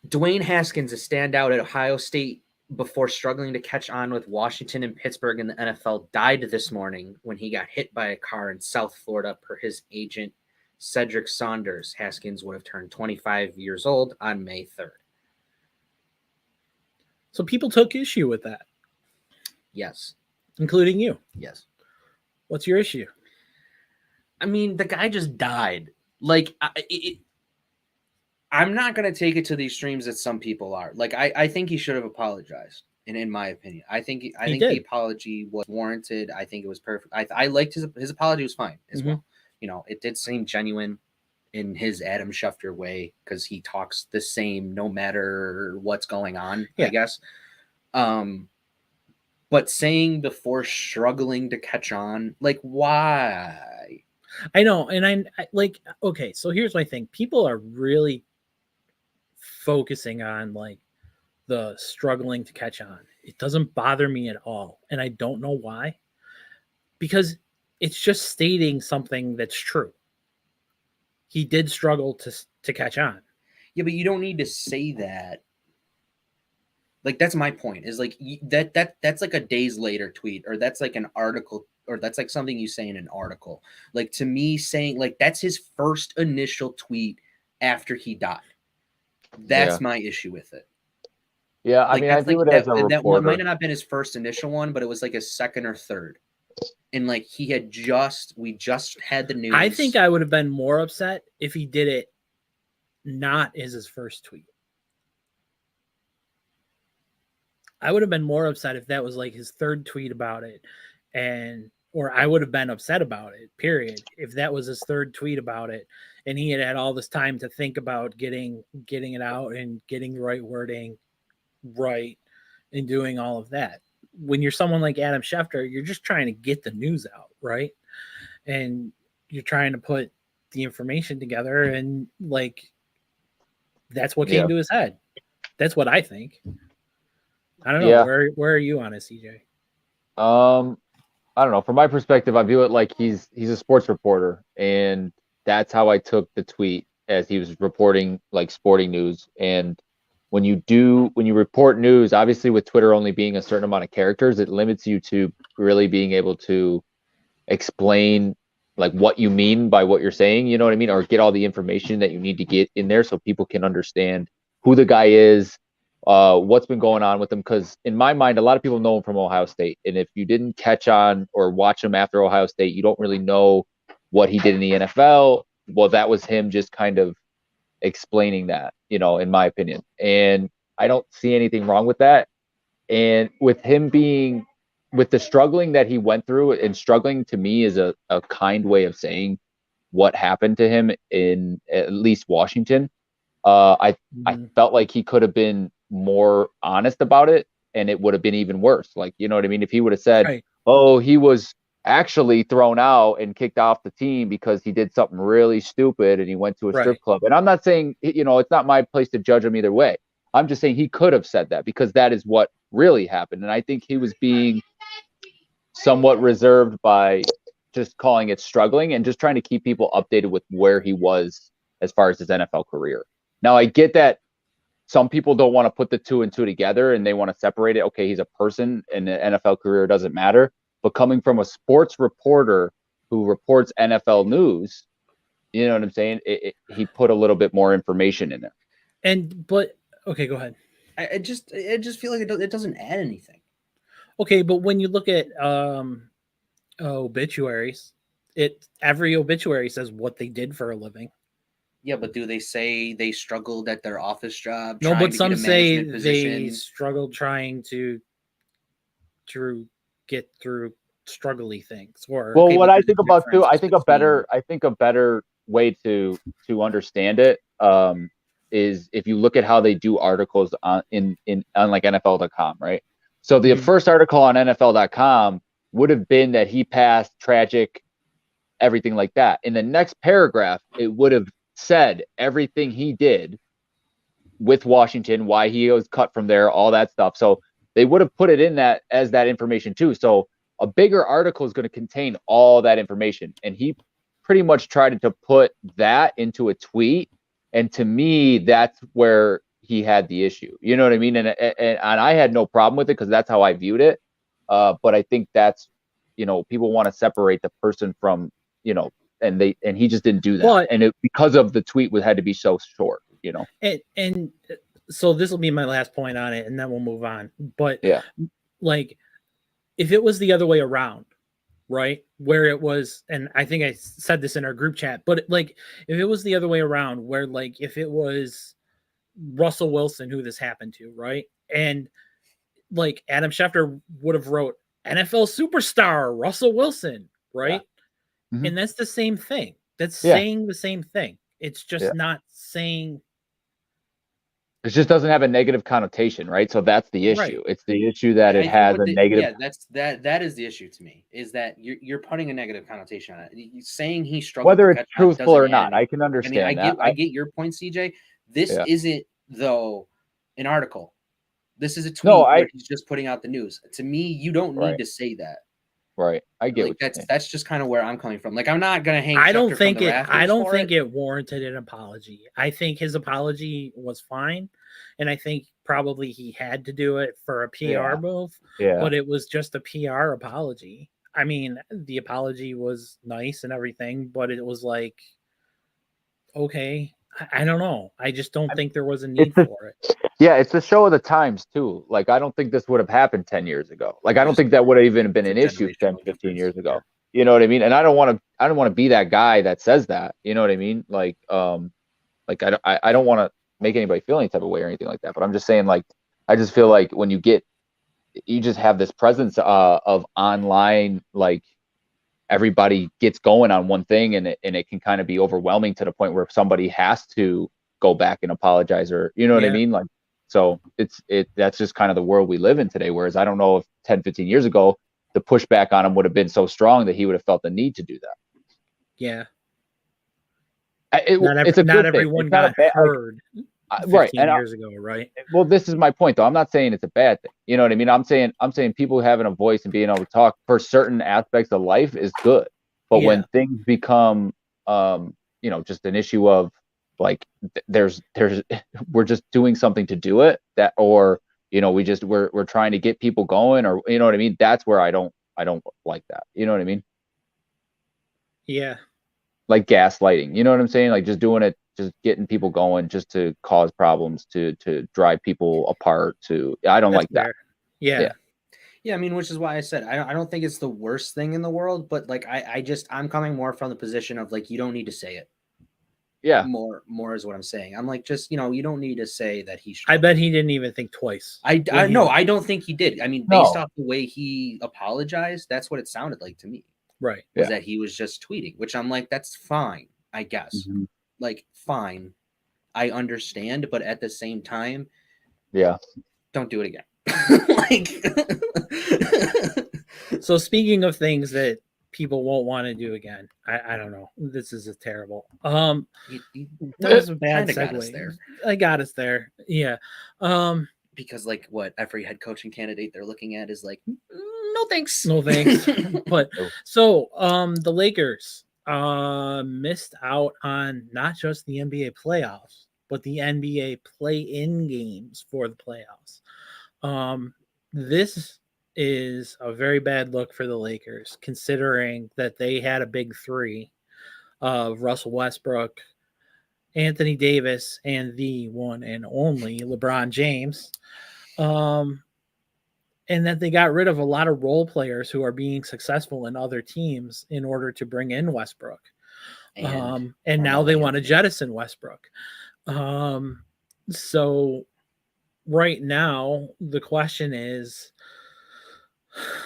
S2: Dwayne Haskins, a standout at Ohio State before struggling to catch on with Washington and Pittsburgh in the NFL, died this morning when he got hit by a car in South Florida per his agent, Cedric Saunders. Haskins would have turned 25 years old on May 3rd.
S1: So people took issue with that.
S2: Yes.
S1: Including you.
S2: Yes.
S1: What's your issue?
S2: I mean, the guy just died. Like, I'm not going to take it to the extremes that some people are. Like, I think he should have apologized. And in my opinion, I think the apology was warranted. I think it was perfect. I liked his apology was fine as well. You know, it did seem genuine in his Adam Schefter way because he talks the same no matter what's going on, I guess. But saying before struggling to catch on, like, why?
S1: I know, and I like, okay, so here's my thing. People are really focusing on like the struggling to catch on. It doesn't bother me at all, and I don't know why. Because it's just stating something that's true. He did struggle to catch on.
S2: Yeah, but you don't need to say that. Like, that's my point. Is like that's like a days later tweet, or that's like an article, or that's like something you say in an article. Like, to me, saying like that's his first initial tweet after he died. That's my issue with it.
S3: Yeah, I mean, I view it as a reporter.
S2: That might not have been his first initial one, but it was like his second or third. And like we just had the news.
S1: I think I would have been more upset if he did it not as his first tweet. I would have been more upset if that was like his third tweet about it, or I would have been upset about it, period, if that was his third tweet about it and he had all this time to think about getting it out and getting the right wording right and doing all of that. When you're someone like Adam Schefter, you're just trying to get the news out, right? And you're trying to put the information together, and like that's what came to his head. That's what I think. I don't know. Where are you on it, CJ?
S3: I don't know. From my perspective, I view it like he's a sports reporter, and that's how I took the tweet, as he was reporting like sporting news. And when you report news, obviously with Twitter only being a certain amount of characters, it limits you to really being able to explain like what you mean by what you're saying, you know what I mean? Or get all the information that you need to get in there so people can understand who the guy is, what's been going on with him. Because in my mind, a lot of people know him from Ohio State. And if you didn't catch on or watch him after Ohio State, you don't really know what he did in the NFL. Well, that was him just kind of explaining that, you know, in my opinion. And I don't see anything wrong with that. And with him being, with the struggling that he went through, and struggling to me is a kind way of saying what happened to him in at least Washington. I felt like he could have been more honest about it, and it would have been even worse. Like, you know what I mean? If he would have said, oh, he was actually thrown out and kicked off the team because he did something really stupid and he went to a strip club. And I'm not saying, you know, it's not my place to judge him either way. I'm just saying he could have said that because that is what really happened. And I think he was being somewhat reserved by just calling it struggling and just trying to keep people updated with where he was as far as his NFL career. Now, I get that some people don't want to put the two and two together and they want to separate it. Okay, he's a person and the NFL career doesn't matter. But coming from a sports reporter who reports NFL news, you know what I'm saying? He put a little bit more information in there.
S1: But okay, go ahead.
S2: I just feel like it doesn't add anything.
S1: Okay, but when you look at obituaries, every obituary says what they did for a living.
S2: Yeah, but do they say they struggled at their office job?
S1: No, but some say they struggled trying to get through struggly things. Or
S3: well, what I think about too, I think a better way to understand it is if you look at how they do articles on like NFL.com, right? So the first article on NFL.com would have been that he passed, tragic, everything like that. In the next paragraph, it would have said everything he did with Washington, why he was cut from there, all that stuff. So they would have put it in that as that information too. So a bigger article is going to contain all that information. And he pretty much tried to put that into a tweet. And to me, that's where he had the issue. You know what I mean? And I had no problem with it because that's how I viewed it. But I think that's, you know, people want to separate the person from, you know, and he just didn't do that. Well, and because of the tweet had to be so short, you know.
S1: And so this will be my last point on it, and then we'll move on. But
S3: yeah,
S1: like if it was the other way around, right? Where it was, and I think I said this in our group chat, but like if it was the other way around, where like if it was Russell Wilson who this happened to, right? And like Adam Schefter would have wrote NFL superstar Russell Wilson, right?
S3: Yeah. Mm-hmm.
S1: And that's the same thing. That's saying the same thing. It's just not saying.
S3: It just doesn't have a negative connotation, right? So that's the issue.
S1: Right.
S3: It's the issue that it has a negative.
S2: Yeah, that is the issue to me. Is that you're putting a negative connotation on it. Saying he struggled,
S3: Whether it's truthful or not, I can understand that.
S2: I get your point, CJ. This isn't though an article. This is a tweet where he's just putting out the news. To me, you don't need to say that.
S3: Right. I get
S2: like that's just kind of where I'm coming from. Like I'm not gonna hang.
S1: I don't think it warranted an apology. I think his apology was fine, and I think probably he had to do it for a PR move.
S3: Yeah.
S1: But it was just a PR apology. I mean, the apology was nice and everything, but it was like, okay, I don't know. I just don't think there was a need for it.
S3: Yeah, it's a show of the times too. Like I don't think this would have happened 10 years ago. Like I don't think that would have even been an issue 10, 15 years ago. You know what I mean? And I don't want to be that guy that says that. You know what I mean? Like I don't want to make anybody feel any type of way or anything like that. But I'm just saying, like, I just feel like when you just have this presence of online, like everybody gets going on one thing, and it can kind of be overwhelming to the point where somebody has to go back and apologize, or you know what I mean? Like, so that's just kind of the world we live in today. Whereas I don't know if 10, 15 years ago, the pushback on him would have been so strong that he would have felt the need to do that.
S1: Yeah.
S3: It's a good
S1: not everyone got heard.
S3: Right.
S1: 15 years ago, right?
S3: Well, this is my point, though. I'm not saying it's a bad thing. You know what I mean? I'm saying people having a voice and being able to talk for certain aspects of life is good. But when things become, just an issue of like, there's we're just doing something to do it, that, or we're trying to get people going, or you know what I mean? That's where I don't like that. You know what I mean?
S1: Yeah.
S3: Like gaslighting. You know what I'm saying? Like just doing it, just getting people going, just to cause problems, to drive people apart. I don't like that.
S2: Yeah. I mean, which is why I said I don't think it's the worst thing in the world, but like I'm coming more from the position of like you don't need to say it.
S3: Yeah.
S2: More is what I'm saying. I'm like, just you don't need to say that he
S1: I bet he didn't even think twice.
S2: I don't think he did. I mean, based off the way he apologized, that's what it sounded like to me.
S1: Right.
S2: Was that he was just tweeting, which I'm like, that's fine, I guess.
S3: Mm-hmm.
S2: Like, fine. I understand, but at the same time, don't do it again.
S1: So speaking of things that people won't want to do again, I don't know. This is terrible. That was a bad segue. I got us there. Yeah.
S2: Because like what every head coaching candidate they're looking at is like, no thanks.
S1: But so the Lakers missed out on not just the NBA playoffs, but the NBA play-in games for the playoffs. This is a very bad look for the Lakers, considering that they had a big three of Russell Westbrook, Anthony Davis, and the one and only LeBron James. And that they got rid of a lot of role players who are being successful in other teams in order to bring in Westbrook. And now they want to jettison Westbrook. So right now, the question is,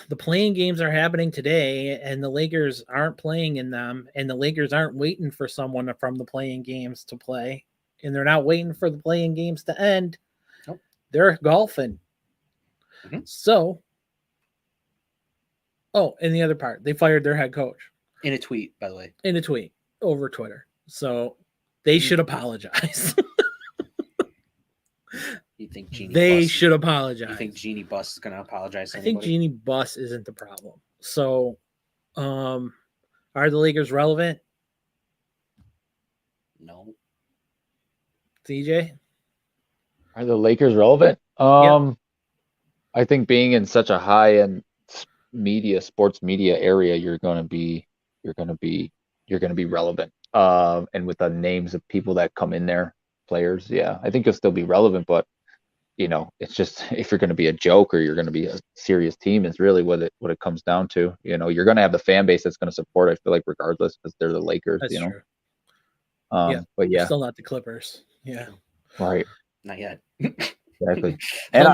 S1: the playing games are happening today, and the Lakers aren't playing in them, and the Lakers aren't waiting for someone from the playing games to play, and they're not waiting for the playing games to end.
S2: Nope.
S1: They're golfing. Mm-hmm. So, and the other part, they fired their head coach.
S2: In a tweet, by the way.
S1: In a tweet over Twitter. So they should apologize.
S2: You think
S1: should apologize?
S2: You think Jeannie Buss is going to apologize to
S1: anybody? I think Jeannie Buss isn't the problem. So, are the Lakers relevant?
S2: No.
S1: CJ?
S3: Are the Lakers relevant?
S1: Yep.
S3: I think being in such a high-end sports media area, you're going to be relevant. And with the names of people that come in there, players, I think you'll still be relevant, but it's just if you're going to be a joke or you're going to be a serious team is really what it comes down to. You're going to have the fan base that's going to support. I feel like regardless because they're the Lakers.
S1: That's true.
S3: But yeah,
S1: still not the Clippers. Yeah,
S2: right. Not yet.
S3: Exactly.
S1: They'll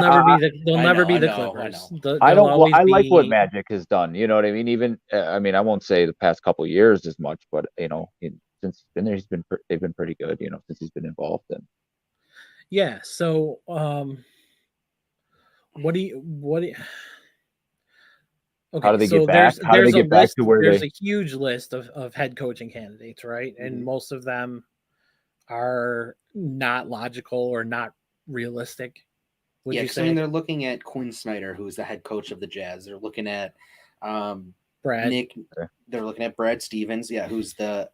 S1: never be the Clippers.
S3: I like what Magic has done. You know what I mean? Even I won't say the past couple years as much, but since he's been there, they've been pretty good. Since he's been involved in.
S1: Yeah. So, what do you? Okay,
S3: how do they get back? How do they get back to where
S1: there's a huge list of head coaching candidates, right?
S2: Mm-hmm.
S1: And most of them are not logical or not realistic.
S2: Would you say? I mean, they're looking at Quinn Snyder, who's the head coach of the Jazz. They're looking at
S1: Brad.
S2: They're looking at Brad Stevens, who's the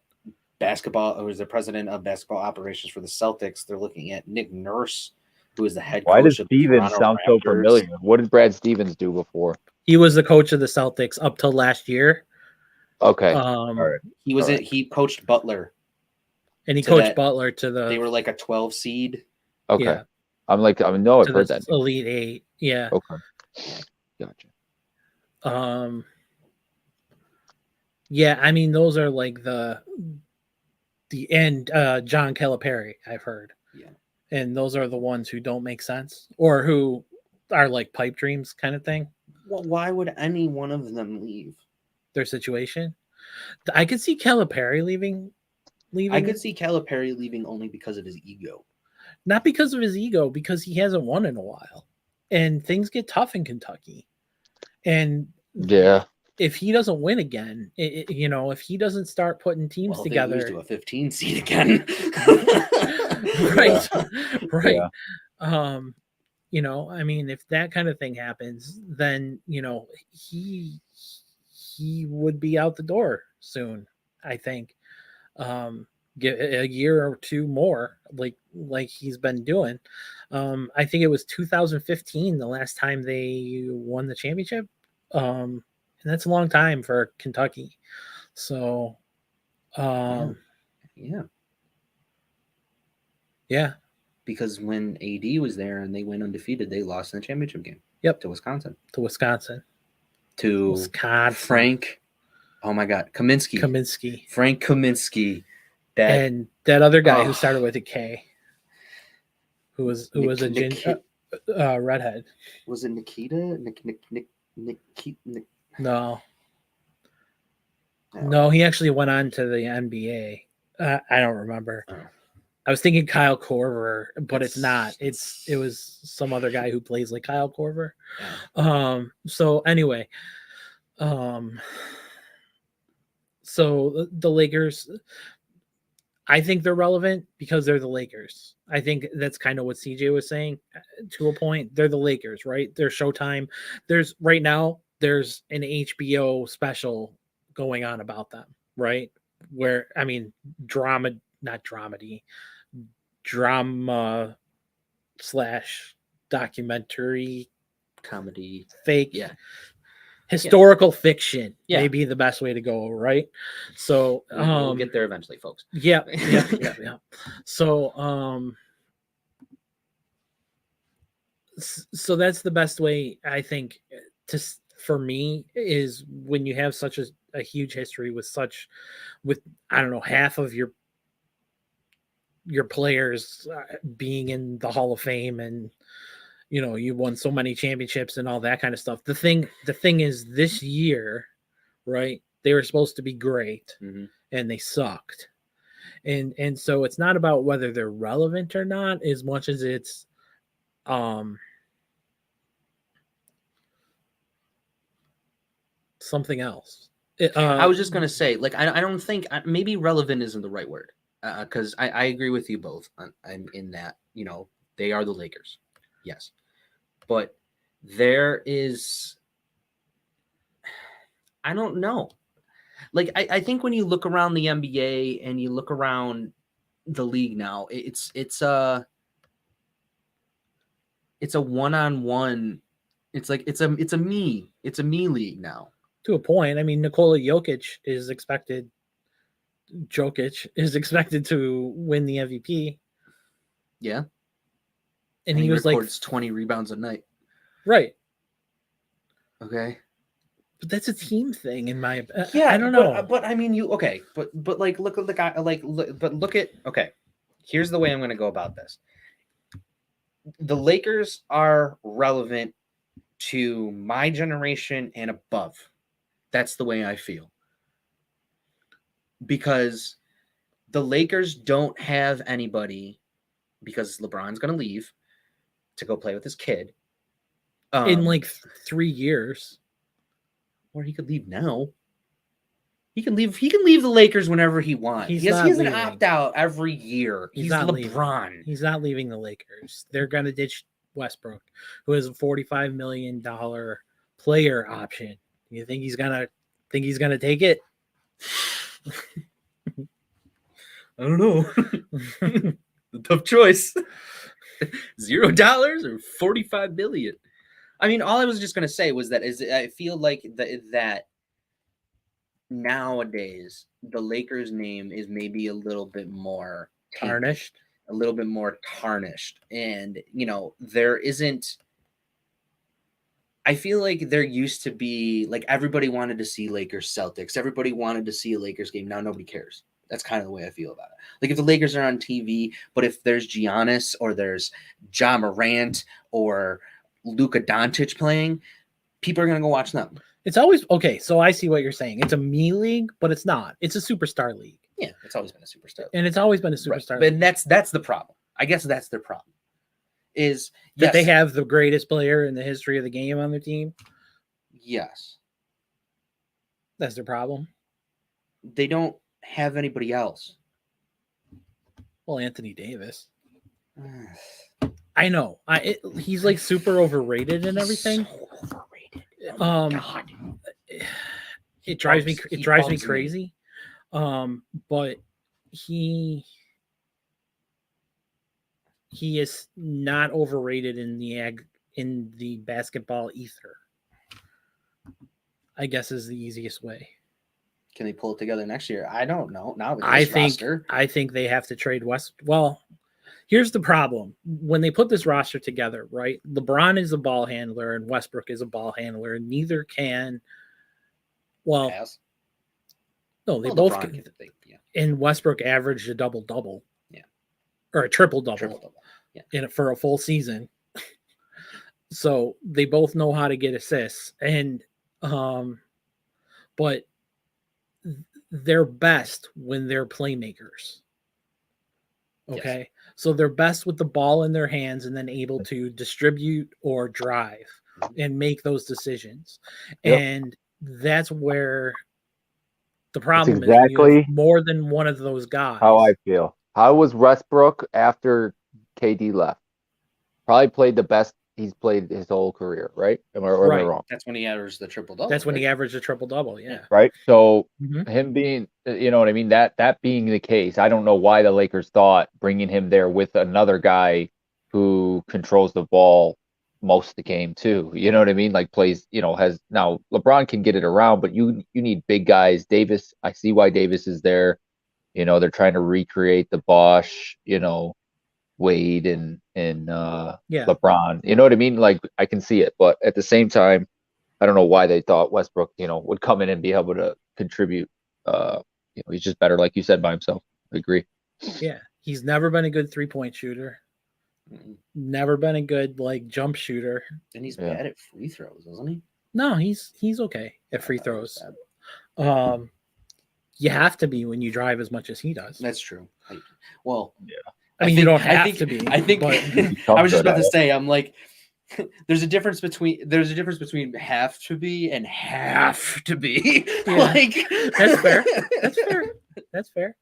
S2: president of basketball operations for the Celtics. They're looking at Nick Nurse, who is the head coach.
S3: Why does
S2: of
S3: Stevens
S2: the
S3: sound
S2: Raptors.
S3: so familiar? What did Brad Stevens do before?
S1: He was the coach of the Celtics up till last year.
S3: Okay.
S1: All
S3: right.
S2: He coached Butler.
S1: And he coached Butler to the.
S2: They were like a 12 seed.
S3: Okay.
S1: Yeah.
S3: I've heard that.
S1: Elite 8. Yeah.
S3: Okay. Gotcha.
S1: Yeah, I mean those are like the end John Calipari, I've heard.
S2: Yeah.
S1: And those are the ones who don't make sense or who are like pipe dreams kind of thing.
S2: Well, why would any one of them leave?
S1: Their situation. I could see Calipari leaving.
S2: I could see Calipari leaving only because of his ego.
S1: Not because of his ego, because he hasn't won in a while. And things get tough in Kentucky. And
S3: yeah,
S1: if he doesn't win again, if he doesn't start putting teams together.
S2: They lose to a 15 seed again.
S1: Right.
S3: Yeah.
S1: I mean, if that kind of thing happens, then, he would be out the door soon, I think. Get a year or two more, like he's been doing. I think it was 2015 the last time they won the championship. And that's a long time for Kentucky. So,
S2: yeah. Because when AD was there and they went undefeated, they lost in the championship game.
S1: Yep.
S2: To Wisconsin.
S1: To
S2: Frank. Oh my God, Kaminsky. Frank Kaminsky.
S1: And that other guy who started with a K, who was a redhead.
S2: Was it Nikita?
S1: No, he actually went on to the NBA. I don't remember.
S2: Oh.
S1: I was thinking Kyle Korver, but it's not. It was some other guy who plays like Kyle Korver.
S2: Yeah.
S1: So anyway, so the Lakers, I think they're relevant because they're the Lakers. I think that's kind of what CJ was saying to a point. They're the Lakers, right? They're Showtime. There's an HBO special going on about them, right? Where, I mean, drama / documentary
S2: comedy
S1: fake historical fiction may be the best way to go, right? So
S2: we'll get there eventually, folks.
S1: Yeah. So so that's the best way, I think, for me, is when you have such a huge history with I don't know, half of your players being in the Hall of Fame, and you won so many championships and all that kind of stuff. The thing is, this year, right, they were supposed to be great, and they sucked. And so it's not about whether they're relevant or not as much as it's something else.
S2: I was just going to say, like, I don't think maybe relevant isn't the right word, because I agree with you both in that, they are the Lakers. Yes. But there is, I don't know. Like, I think when you look around the NBA and you look around the league now, it's a one-on-one. It's like, it's a me league now.
S1: To a point. I mean, Nikola Jokic is expected to win the MVP.
S2: Yeah.
S1: and he was
S2: records 20 rebounds a night.
S1: Right.
S2: Okay.
S1: But that's a team thing in my
S2: Yeah,
S1: I don't know.
S2: But I mean, but like look at the guy. Look at. Okay, here's the way I'm going to go about this. The Lakers are relevant to my generation and above. That's the way I feel. Because the Lakers don't have anybody, because LeBron's going to leave to go play with his kid.
S1: In like 3 years.
S2: Or he could leave now. He can leave the Lakers whenever he wants. He has an opt-out every year. He's LeBron.
S1: Leaving. He's not leaving the Lakers. They're going to ditch Westbrook, who has a $45 million player option. You think he's gonna take it?
S2: I don't know. Tough choice. $0 or $45 million. I mean, all I was just gonna say was that I feel like that nowadays the Lakers name is maybe a little bit more
S1: tarnished.
S2: And there isn't. I feel like there used to be, like, everybody wanted to see Lakers Celtics. Everybody wanted to see a Lakers game. Now nobody cares. That's kind of the way I feel about it. Like, if the Lakers are on TV, but if there's Giannis or there's Ja Morant or Luka Doncic playing, people are going to go watch them.
S1: It's always okay. So I see what you're saying. It's a me league, but it's not. It's a superstar league.
S2: Yeah, it's always been a superstar league.
S1: And it's always been a superstar
S2: league.
S1: But
S2: that's the problem. I guess that's their problem. Is
S1: that they have the greatest player in the history of the game on their team?
S2: Yes.
S1: That's their problem.
S2: They don't have anybody else.
S1: Well, Anthony Davis. I know. He's like super overrated and everything.
S2: So overrated.
S1: God. It drives me crazy. But he is not overrated in the basketball ether, I guess, is the easiest way.
S2: Can they pull it together next year? I don't know. Now with
S1: this
S2: roster.
S1: I think they have to trade West. Well, here's the problem. When they put this roster together, right? LeBron is a ball handler and Westbrook is a ball handler, and neither can. Well,
S2: pass.
S1: No, they both can. Yeah. And Westbrook averaged a double-double.
S2: Yeah.
S1: Or a triple-double. Yeah. For a full season. So they both know how to get assists. And but they're best when they're playmakers. Okay. Yes. So they're best with the ball in their hands and then able to distribute or drive and make those decisions. Yep. And that's where the problem is more than one of those guys.
S3: How I feel. How was Westbrook after KD left? Probably played the best he's played his whole career, right? Am I wrong?
S2: That's when he averaged the triple-double.
S1: That's when he averaged the triple-double, yeah.
S3: Right? So him being, you know what I mean? That being the case, I don't know why the Lakers thought bringing him there with another guy who controls the ball most of the game too. You know what I mean? Like plays, has now LeBron can get it around, but you need big guys. Davis, I see why Davis is there. They're trying to recreate the Bosch, Wade and LeBron. You know what I mean? Like I can see it, but at the same time, I don't know why they thought Westbrook, would come in and be able to contribute. He's just better, like you said, by himself. I agree.
S1: Yeah, he's never been a good 3-point shooter. Never been a good jump shooter.
S2: And he's bad at free throws, isn't he?
S1: No, he's okay at free throws. You have to be when you drive as much as he does.
S2: That's true.
S1: Yeah. I mean, you don't have to be.
S2: I think I was just about to say, I'm like, there's a difference between have to be and have to be.
S1: Yeah. That's fair.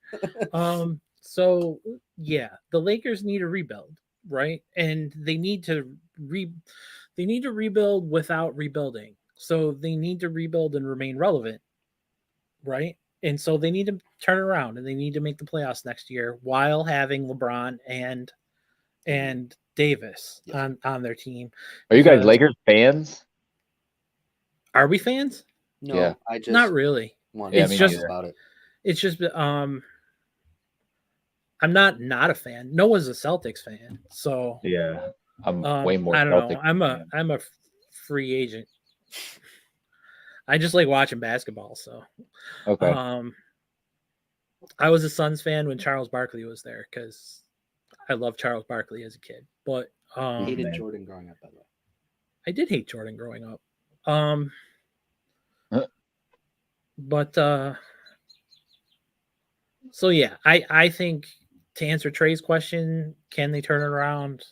S1: So yeah, the Lakers need a rebuild, right? And they need to rebuild without rebuilding. So they need to rebuild and remain relevant, right? And so they need to turn around and they need to make the playoffs next year while having LeBron and Davis on their team.
S3: Are you guys Lakers fans?
S1: Are we fans?
S2: No,
S3: yeah.
S2: I just
S1: not really.
S2: It's just about it.
S1: It's just I'm not a fan. No one's a Celtics fan. So
S3: yeah. I'm way more
S1: I don't
S3: Celtic.
S1: know. I'm a free agent. I just like watching basketball. So,
S3: Okay.
S1: I was a Suns fan when Charles Barkley was there because I loved Charles Barkley as a kid. But
S2: I hated
S3: man.
S2: Jordan growing up, by the way.
S1: I did hate Jordan growing up.
S3: Huh.
S1: But so yeah, I think to answer Trey's question, can they turn it around?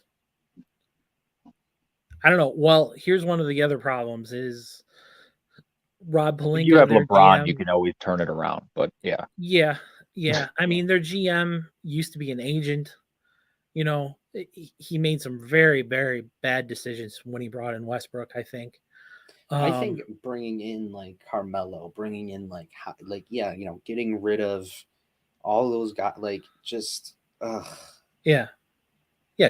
S1: I don't know. Well, here's one of the other problems is Rob
S3: When
S1: Pelinka,
S3: you have
S1: their
S3: LeBron,
S1: GM.
S3: you can always turn it around. But yeah.
S1: Yeah. I mean, their GM used to be an agent. You know, he made some very, very bad decisions when he brought in Westbrook, I think.
S2: I think bringing in like Carmelo, bringing in getting rid of all those guys, like just
S1: yeah. He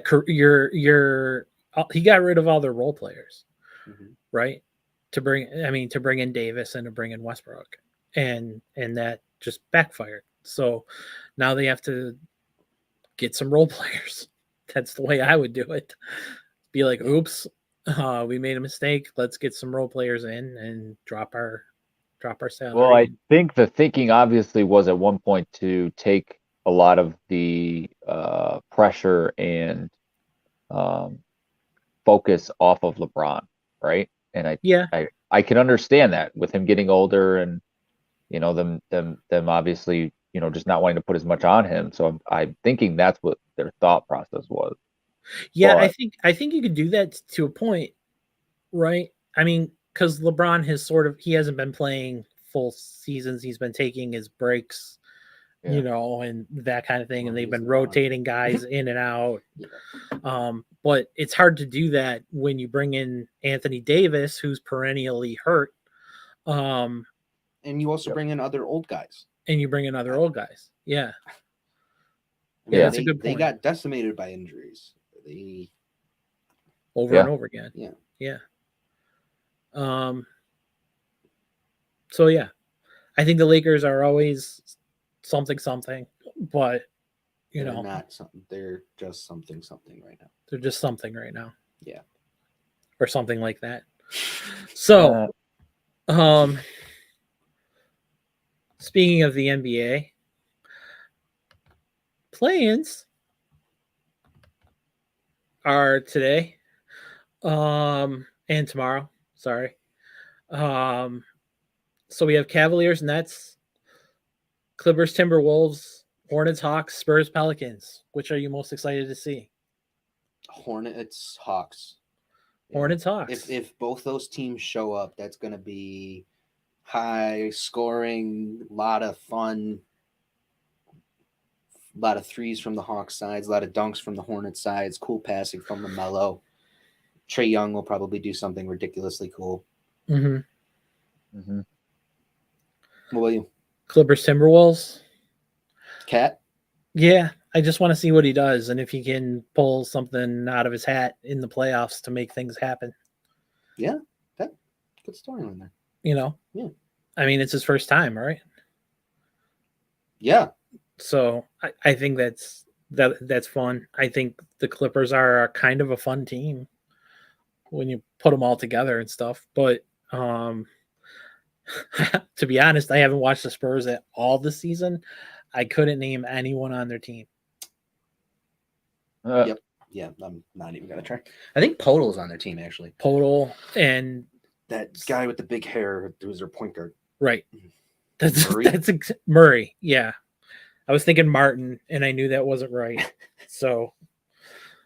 S1: got rid of all their role players, right? To bring in Davis and to bring in Westbrook, and that just backfired. So now they have to get some role players. That's the way I would do it. Be like, oops, we made a mistake. Let's get some role players in and drop our salary.
S3: Well, I think the thinking obviously was at one point to take a lot of the pressure and focus off of LeBron, right? And I can understand that with him getting older and them obviously just not wanting to put as much on him. So I'm thinking that's what their thought process was.
S1: Yeah, but I think you could do that to a point, right? I mean, because LeBron he hasn't been playing full seasons. He's been taking his breaks, and that kind of thing. Well, and they've been rotating guys in and out. But it's hard to do that when you bring in Anthony Davis, who's perennially hurt.
S2: And you also bring in other old guys.
S1: Yeah.
S2: That's a good point. They got decimated by injuries.
S1: Over and over again. Yeah. So yeah, I think the Lakers are always something, but
S2: they're not something. They're just something right now.
S1: They're just something right now.
S2: Yeah.
S1: Or something like that. So, speaking of the NBA, play-ins are today, and tomorrow. Sorry. So we have Cavaliers, Nets, Clippers, Timberwolves, Hornets, Hawks, Spurs, Pelicans. Which are you most excited to see?
S2: Hornets, Hawks.
S1: Hornets, Hawks.
S2: If both those teams show up, that's going to be high scoring, a lot of fun, a lot of threes from the Hawks sides, a lot of dunks from the Hornets sides, cool passing from LaMelo. Trae Young will probably do something ridiculously cool.
S1: Mm-hmm.
S2: Mm-hmm. What about you?
S1: Clippers, Timberwolves.
S2: Cat?
S1: Yeah, I just want to see what he does and if he can pull something out of his hat in the playoffs to make things happen.
S2: Yeah, that good storyline there.
S1: Yeah. I mean, it's his first time, right?
S2: Yeah.
S1: So I think that's fun. I think the Clippers are a kind of a fun team when you put them all together and stuff. But to be honest, I haven't watched the Spurs at all this season. I couldn't name anyone on their team.
S2: Yep. Yeah, I'm not even gonna try. I think Podol's on their team actually.
S1: Podol and
S2: that guy with the big hair who's their point guard.
S1: Right. That's Murray. Yeah. I was thinking Martin, and I knew that wasn't right. So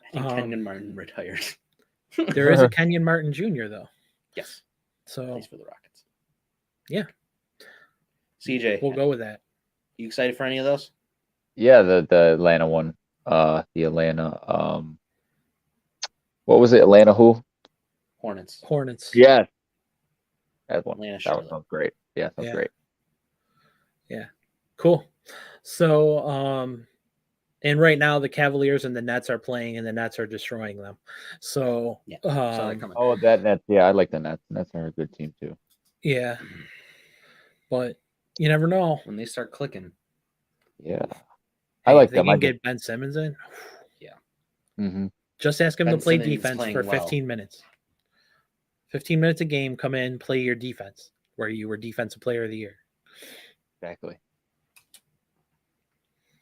S2: I think Kenyon Martin retired.
S1: There is a Kenyon Martin Jr. though.
S2: Yes.
S1: So
S2: plays for the Rockets.
S1: Yeah.
S2: CJ,
S1: we'll go with that.
S2: You excited for any of those?
S3: Yeah, the Atlanta one. The Atlanta. What was it? Atlanta who?
S2: Hornets.
S3: Yeah. That one.
S2: Atlanta
S3: that sounds great. Yeah, sounds great.
S1: Yeah. Cool. So, and right now the Cavaliers and the Nets are playing, and the Nets are destroying them. So,
S3: that Nets. Yeah, I like the Nets. Nets are a good team too.
S1: Yeah, but you never know
S2: when they start clicking.
S3: Yeah, I like them.
S1: I can get Ben Simmons in.
S2: Yeah.
S3: Mm-hmm.
S1: Just ask him
S2: Ben
S1: to play
S2: Simmons
S1: defense
S2: playing
S1: for
S2: well.
S1: 15 minutes. 15 minutes a game, come in, play your defense, where you were defensive player of the year.
S3: Exactly.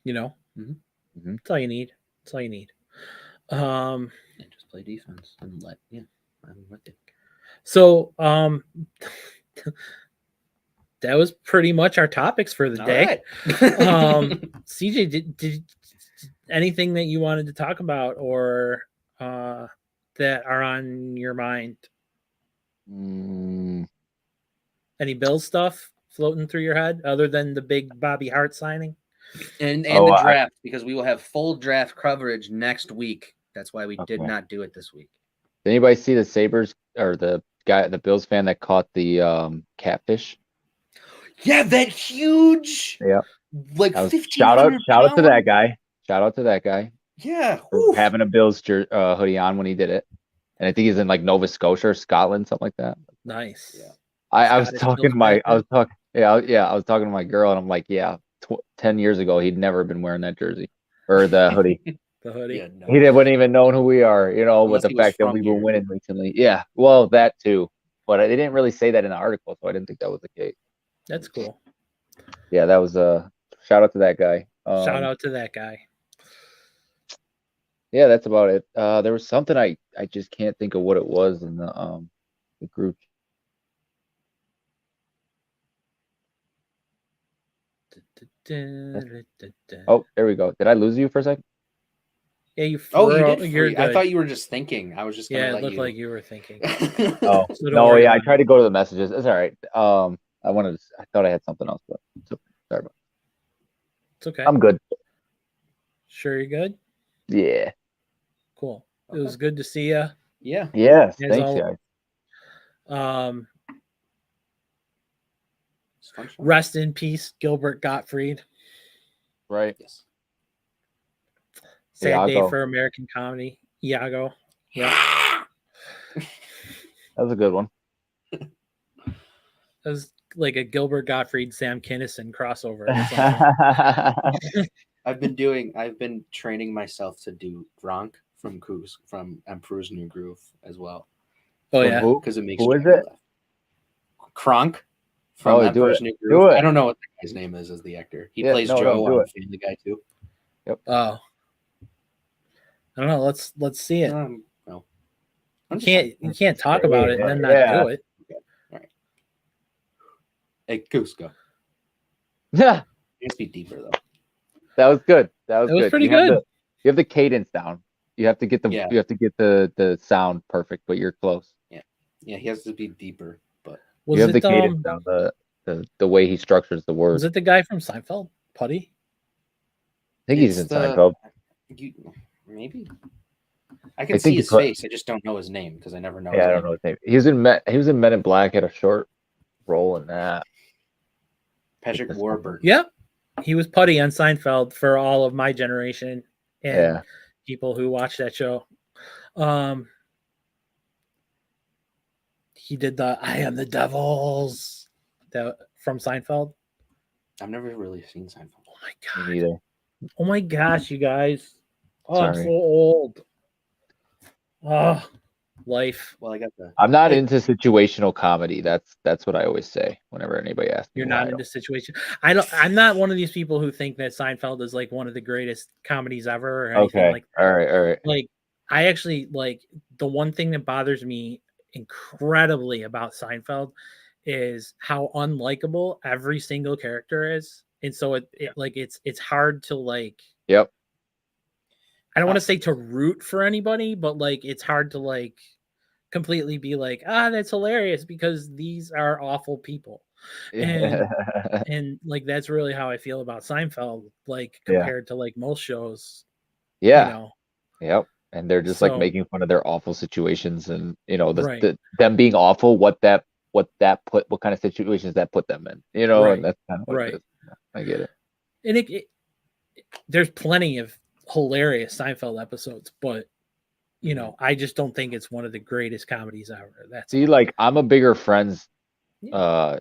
S1: You know?
S2: Mm-hmm.
S1: That's all you need. That's all you need.
S2: And just play defense and I'm with you.
S1: So that was pretty much our topics for the
S2: All
S1: day.
S2: right.
S1: CJ, did anything that you wanted to talk about or that are on your mind? Any Bills stuff floating through your head other than the big Bobby Hart signing?
S2: And the draft, because we will have full draft coverage next week. That's why we did not do it this week.
S3: Did anybody see the Sabres or the Bills fan that caught the catfish?
S2: Yeah, that huge.
S3: Yeah.
S2: Like
S3: that was,
S2: 1,500
S3: shout out to that guy. Shout out to that guy.
S2: Yeah.
S3: For having a Bills hoodie on when he did it. And I think he's in like Nova Scotia or Scotland, something like that.
S1: Nice.
S2: Yeah.
S3: I was talking to my girl, and I'm like, 10 years ago he'd never been wearing that jersey or the hoodie.
S1: The hoodie.
S2: Yeah, no.
S3: He wouldn't even know who we are,
S2: Unless
S3: with the fact that we've been winning recently. Yeah, well, that too, but they didn't really say that in the article, so I didn't think that was the case.
S1: That's cool.
S3: Yeah, that was a shout out to that guy.
S1: Shout out to that guy.
S3: Yeah, that's about it. There was something I just can't think of what it was in the group. Oh, there we go. Did I lose you for a second?
S1: Yeah, you.
S2: You did. I thought you were just thinking. I was just gonna
S1: it looked like you were thinking.
S3: Oh no, yeah. I tried to go to the messages. It's all right. I thought I had something else, but sorry about it.
S1: It's okay.
S3: I'm good.
S1: Sure, you're good.
S3: Yeah.
S1: Cool. Okay. It was good to see you.
S2: Yeah.
S3: Yes. Thanks, guys.
S1: Rest in peace, Gilbert Gottfried.
S3: Right.
S2: Yes.
S1: Sad day for American comedy. Iago. Yeah.
S3: That was a good one.
S1: That was like a Gilbert Gottfried, Sam Kinison crossover.
S2: I've been training myself to do Gronk from Emperor's New Groove as well.
S1: Oh, yeah.
S2: Because it makes
S3: who is it?
S2: Kronk from Emperor's New Groove.
S3: Do it.
S2: I don't know what the guy's name is as the actor. He plays Joe on Family Guy too.
S3: Yep.
S1: Oh. I don't know. Let's see it.
S2: No.
S1: You can't talk about it and then not do it.
S2: Okay. All right. Hey, Goose, go.
S3: Yeah.
S2: It has to be deeper though.
S3: That was good. That was good.
S1: Pretty good.
S3: You have the cadence down. You have to get the sound perfect, but you're close.
S2: Yeah. Yeah, he has to be deeper, but
S3: you have the cadence down, the way he structures the words.
S1: Was it the guy from Seinfeld? Putty?
S3: I think he's in Seinfeld.
S2: Maybe. I can see his face. I just don't know his name because I never know.
S3: Yeah, I don't know his name. He was in Men in Black, had a short role in that.
S2: Patrick Warburton.
S1: Yep. He was Putty on Seinfeld for all of my generation and people who watch that show. He did the I Am the Devils from Seinfeld.
S2: I've never really seen Seinfeld.
S1: Oh my god.
S3: Me neither.
S1: Oh my gosh, you guys. Oh,
S3: Sorry.
S1: I'm so old. Oh, life.
S2: Well,
S3: I'm not into situational comedy. That's what I always say whenever anybody asks me.
S1: You're not into situation. I'm not one of these people who think that Seinfeld is like one of the greatest comedies ever or anything like that.
S3: All right.
S1: Like, I actually like the one thing that bothers me incredibly about Seinfeld is how unlikable every single character is. And so it's hard to like.
S3: Yep.
S1: I don't want to say to root for anybody, but like it's hard to like completely be like, that's hilarious because these are awful people. And like that's really how I feel about Seinfeld, like compared to like most shows.
S3: Yeah. Yep. And they're just like making fun of their awful situations and them being awful, what kind of situations that put them in. And that's kind of what it is. I get it.
S1: And there's plenty of hilarious Seinfeld episodes, but I just don't think it's one of the greatest comedies ever.
S3: I'm a bigger Friends. I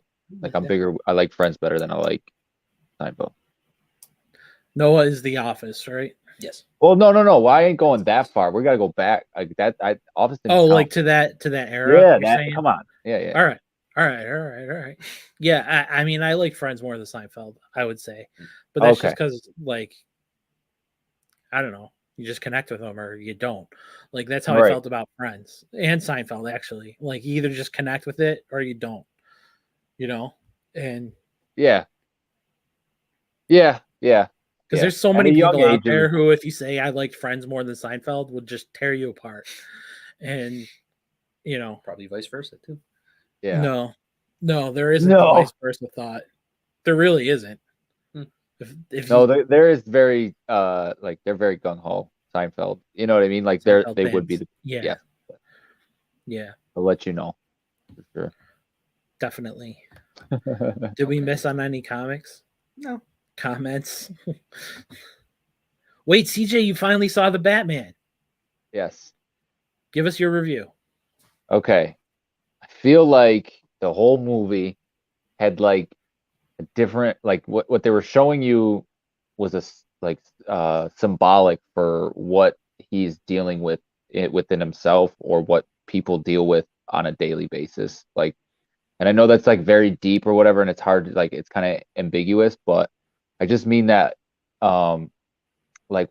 S3: like Friends better than I like Seinfeld.
S1: Noah is The Office, right?
S2: Yes.
S3: Well, no. Well, I ain't going that far. We got to go back like that. Office.
S1: Like to that era.
S3: Yeah,
S1: you're
S3: that.
S1: saying?
S3: Come on. Yeah.
S1: All right. Yeah, I mean, I like Friends more than Seinfeld, I would say, but that's just because, like, I don't know, you just connect with them or you don't. Like, that's how I felt about Friends and Seinfeld, actually. Like, you either just connect with it or you don't, And
S3: yeah.
S1: Because there's so many people out there who, if you say I liked Friends more than Seinfeld, would just tear you apart, and
S2: probably vice versa too.
S1: Yeah. No, there isn't the vice versa thought. There really isn't.
S3: There is very like they're very gung ho Seinfeld. You know what I mean? Like they would be
S1: yeah.
S3: I'll let you know for sure.
S1: Definitely. Did we miss on any comics?
S2: No.
S1: Comments? Wait, CJ, you finally saw the Batman.
S3: Yes.
S1: Give us your review.
S3: Okay. I feel like the whole movie had like a different, like what they were showing you was symbolic for what he's dealing with within himself or what people deal with on a daily basis. Like, and I know that's like very deep or whatever, and it's hard, like it's kind of ambiguous, but I just mean that like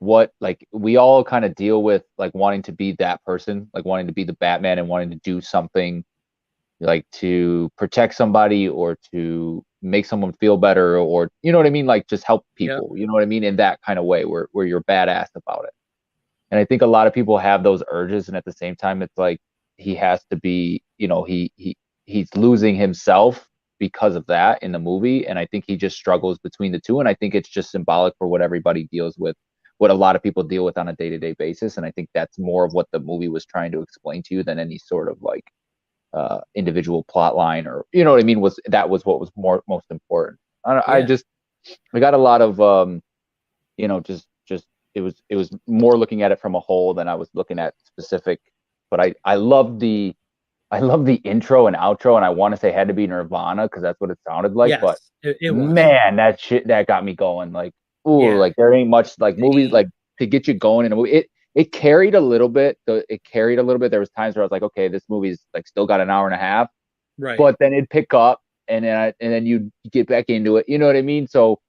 S3: we all kind of deal with like wanting to be that person, like wanting to be the Batman and wanting to do something like to protect somebody or to make someone feel better, or you know what I mean, like just help people. Yep. You know what I mean, in that kind of way where you're badass about it. And I think a lot of people have those urges, and at the same time it's like he has to be, he's losing himself because of that in the movie, and I think he just struggles between the two, and I think it's just symbolic for what everybody deals with, what a lot of people deal with on a day-to-day basis, and I think that's more of what the movie was trying to explain to you than any sort of like individual plot line, or you know what I mean, was what was most important. I got a lot of just it was more looking at it from a whole than I was looking at specific, but I love the intro and outro, and I want to say it had to be Nirvana because that's what it sounded like. Yes, but it was. Man, that shit that got me going. Like, like there ain't much like movies like to get you going in a movie. It carried a little bit. There was times where I was like, okay, this movie's like still got an hour and a half, right? But then it'd pick up, and then you get back into it. You know what I mean? So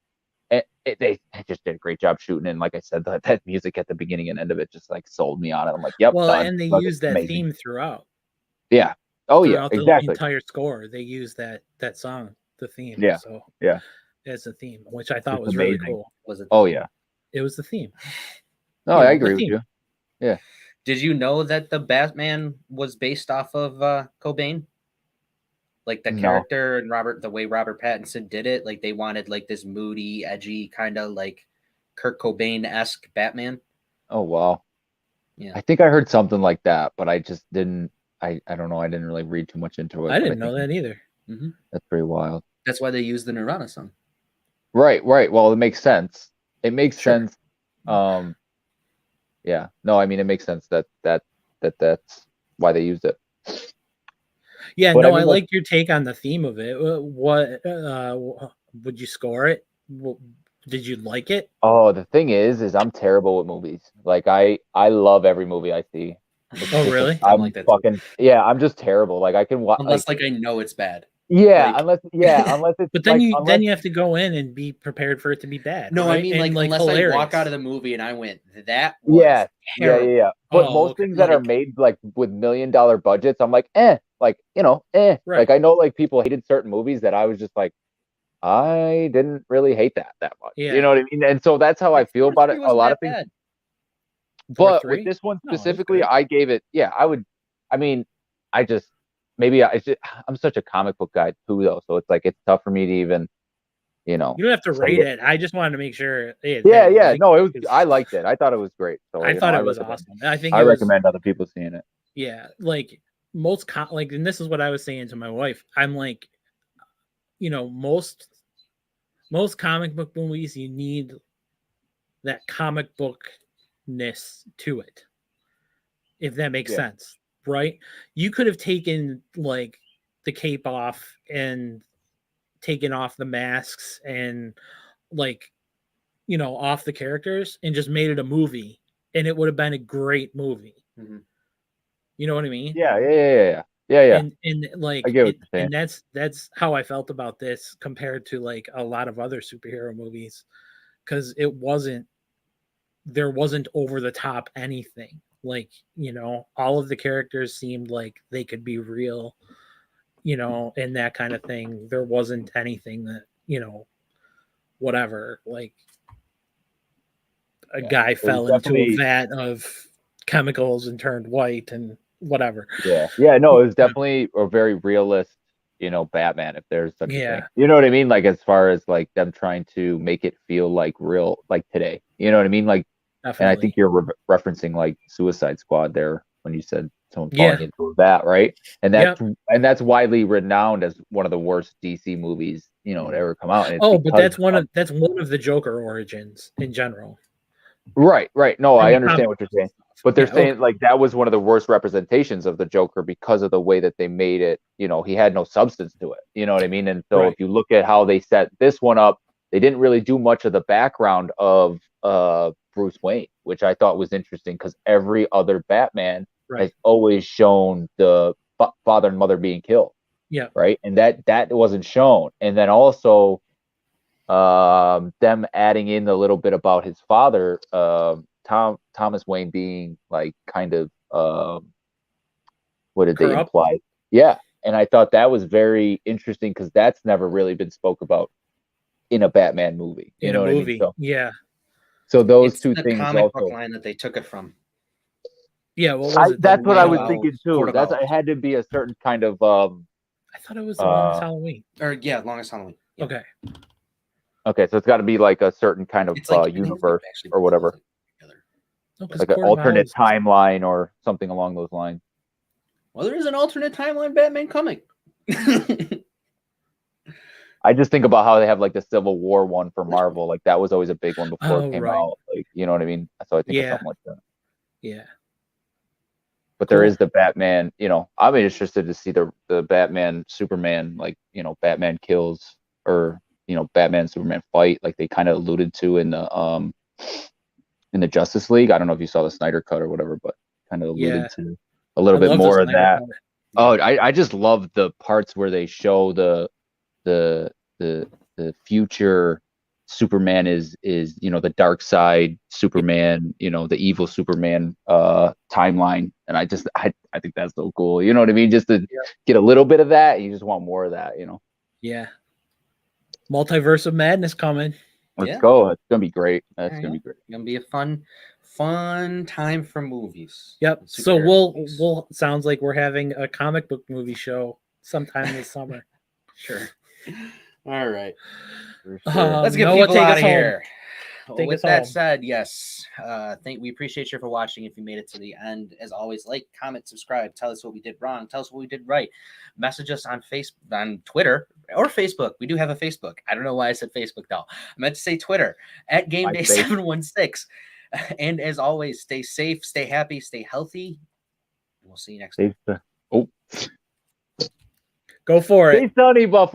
S3: they just did a great job shooting, and like I said, that music at the beginning and end of it just like sold me on it. I'm like, yep.
S1: Well,
S3: done.
S1: And they used that theme throughout.
S3: Yeah. Oh
S1: throughout
S3: yeah. Exactly.
S1: The entire score, they used that song, the theme.
S3: Yeah.
S1: So
S3: yeah,
S1: as a theme, which I thought was amazing. Really cool.
S2: Was it?
S3: Oh yeah.
S1: It was the theme.
S3: No, I agree with you. Yeah.
S2: Did you know that the Batman was based off of Cobain? Like the character and the way Robert Pattinson did it, like they wanted like this moody, edgy kind of like Kurt Cobain-esque Batman.
S3: Oh wow.
S2: Yeah.
S3: I think I heard something like that, but I just didn't. I don't know. I didn't really read too much into it.
S1: I didn't know that either.
S2: Mm-hmm.
S3: That's pretty wild.
S2: That's why they used the Nirvana song.
S3: Right. Well, it makes sense. It makes sense. Yeah. No, I mean, it makes sense that's why they used it.
S1: Yeah. But no, I like your take on the theme of it. What would you score it? Did you like it?
S3: Oh, the thing is I'm terrible with movies. Like I love every movie I see.
S1: Really?
S3: I'm like fucking yeah. I'm just terrible. Like I can watch
S2: unless like I know it's bad.
S3: Yeah, unless it's.
S1: But then you have to go in and be prepared for it to be bad.
S2: No,
S1: right?
S2: I mean like unless
S1: hilarious.
S2: I walk out of the movie and I went, that was terrible.
S3: Yeah. But most things that are made like with $1 million budgets, I'm like, like Right. Like I know like people hated certain movies that I was just like, I didn't really hate that much. Yeah. You know what I mean? And so that's how I feel about it. A lot of things. Bad. But with this one specifically, I gave it. Yeah, I would. I mean, I'm such a comic book guy too, though. So it's like it's tough for me to even,
S1: You don't have to rate it. I just wanted to make sure.
S3: Yeah. No, it was. I liked it. I thought it was great. So
S1: I thought it was awesome.
S3: I recommend other people seeing it.
S1: Yeah, like most and this is what I was saying to my wife. I'm like, most comic book movies, you need that comic bookness to it, if that makes sense, right? You could have taken like the cape off and taken off the masks and like off the characters and just made it a movie, and it would have been a great movie.
S2: Mhm.
S1: You know what I mean?
S3: Yeah.
S1: And like,
S3: I get what you're saying.
S1: and that's how I felt about this compared to like a lot of other superhero movies, because there wasn't over the top anything. Like, all of the characters seemed like they could be real, and that kind of thing. There wasn't anything that, whatever, like a guy fell into a vat of chemicals and turned white and whatever.
S3: Yeah, no, it was definitely a very realist, Batman, if there's such a thing. You know what I mean? Like, as far as like them trying to make it feel like real, like today. You know what I mean? Like, definitely. And I think you're referencing like Suicide Squad there when you said someone falling into that, right? And that's widely renowned as one of the worst DC movies, to ever come out. And
S1: but that's one of the Joker origins in general.
S3: Right. No, I understand what you're saying. But they're saying like that was one of the worst representations of the Joker because of the way that they made it. He had no substance to it. You know what I mean? And so if you look at how they set this one up, they didn't really do much of the background of Bruce Wayne, which I thought was interesting because every other Batman has always shown the father and mother being killed.
S1: Yeah.
S3: Right. And that wasn't shown. And then also them adding in a little bit about his father, Thomas Wayne being like kind of what did they imply? Yeah. And I thought that was very interesting because that's never really been spoke about in a Batman movie. You know what I mean? So,
S1: yeah.
S3: So those two things
S2: comic book line that they took it from.
S1: Yeah, what was it?
S3: That's what I was thinking too. It had to be a certain kind of
S1: I thought it was the Longest Halloween.
S2: Longest Halloween. Yeah.
S3: Okay, so it's got to be like a certain kind of universe or whatever. Like an alternate timeline or something along those lines.
S2: Well, there is an alternate timeline Batman coming.
S3: I just think about how they have like the Civil War one for Marvel. Like that was always a big one before it came out. Like, you know what I mean? So I think of something like that.
S1: Yeah.
S3: But there is the Batman, I'm interested to see the Batman Superman, like, Batman kills or, Batman Superman fight, like they kind of alluded to in the Justice League. I don't know if you saw the Snyder cut or whatever, but kind of alluded to a little bit more of that. Oh, I just love the parts where they show the future Superman is the dark side Superman, the evil Superman timeline, and I think that's so cool. You know what I mean? Just to get a little bit of that, you just want more of that.
S1: Yeah. Multiverse of Madness coming.
S3: Let's go. It's gonna be great. That's gonna be great.
S2: It's gonna be a fun time for movies.
S1: Yep. So we'll sounds like we're having a comic book movie show sometime this summer.
S2: Sure. All right.
S3: Sure.
S2: Let's get people out of here. With that said, yes, we appreciate you for watching. If you made it to the end, as always, like, comment, subscribe, tell us what we did wrong, tell us what we did right. Message us on on Twitter or Facebook. We do have a Facebook. I don't know why I said Facebook though. I meant to say Twitter at Gameday716. And as always, stay safe, stay happy, stay healthy. We'll see you next time.
S1: Go for it.
S3: Stay sunny, Buffalo.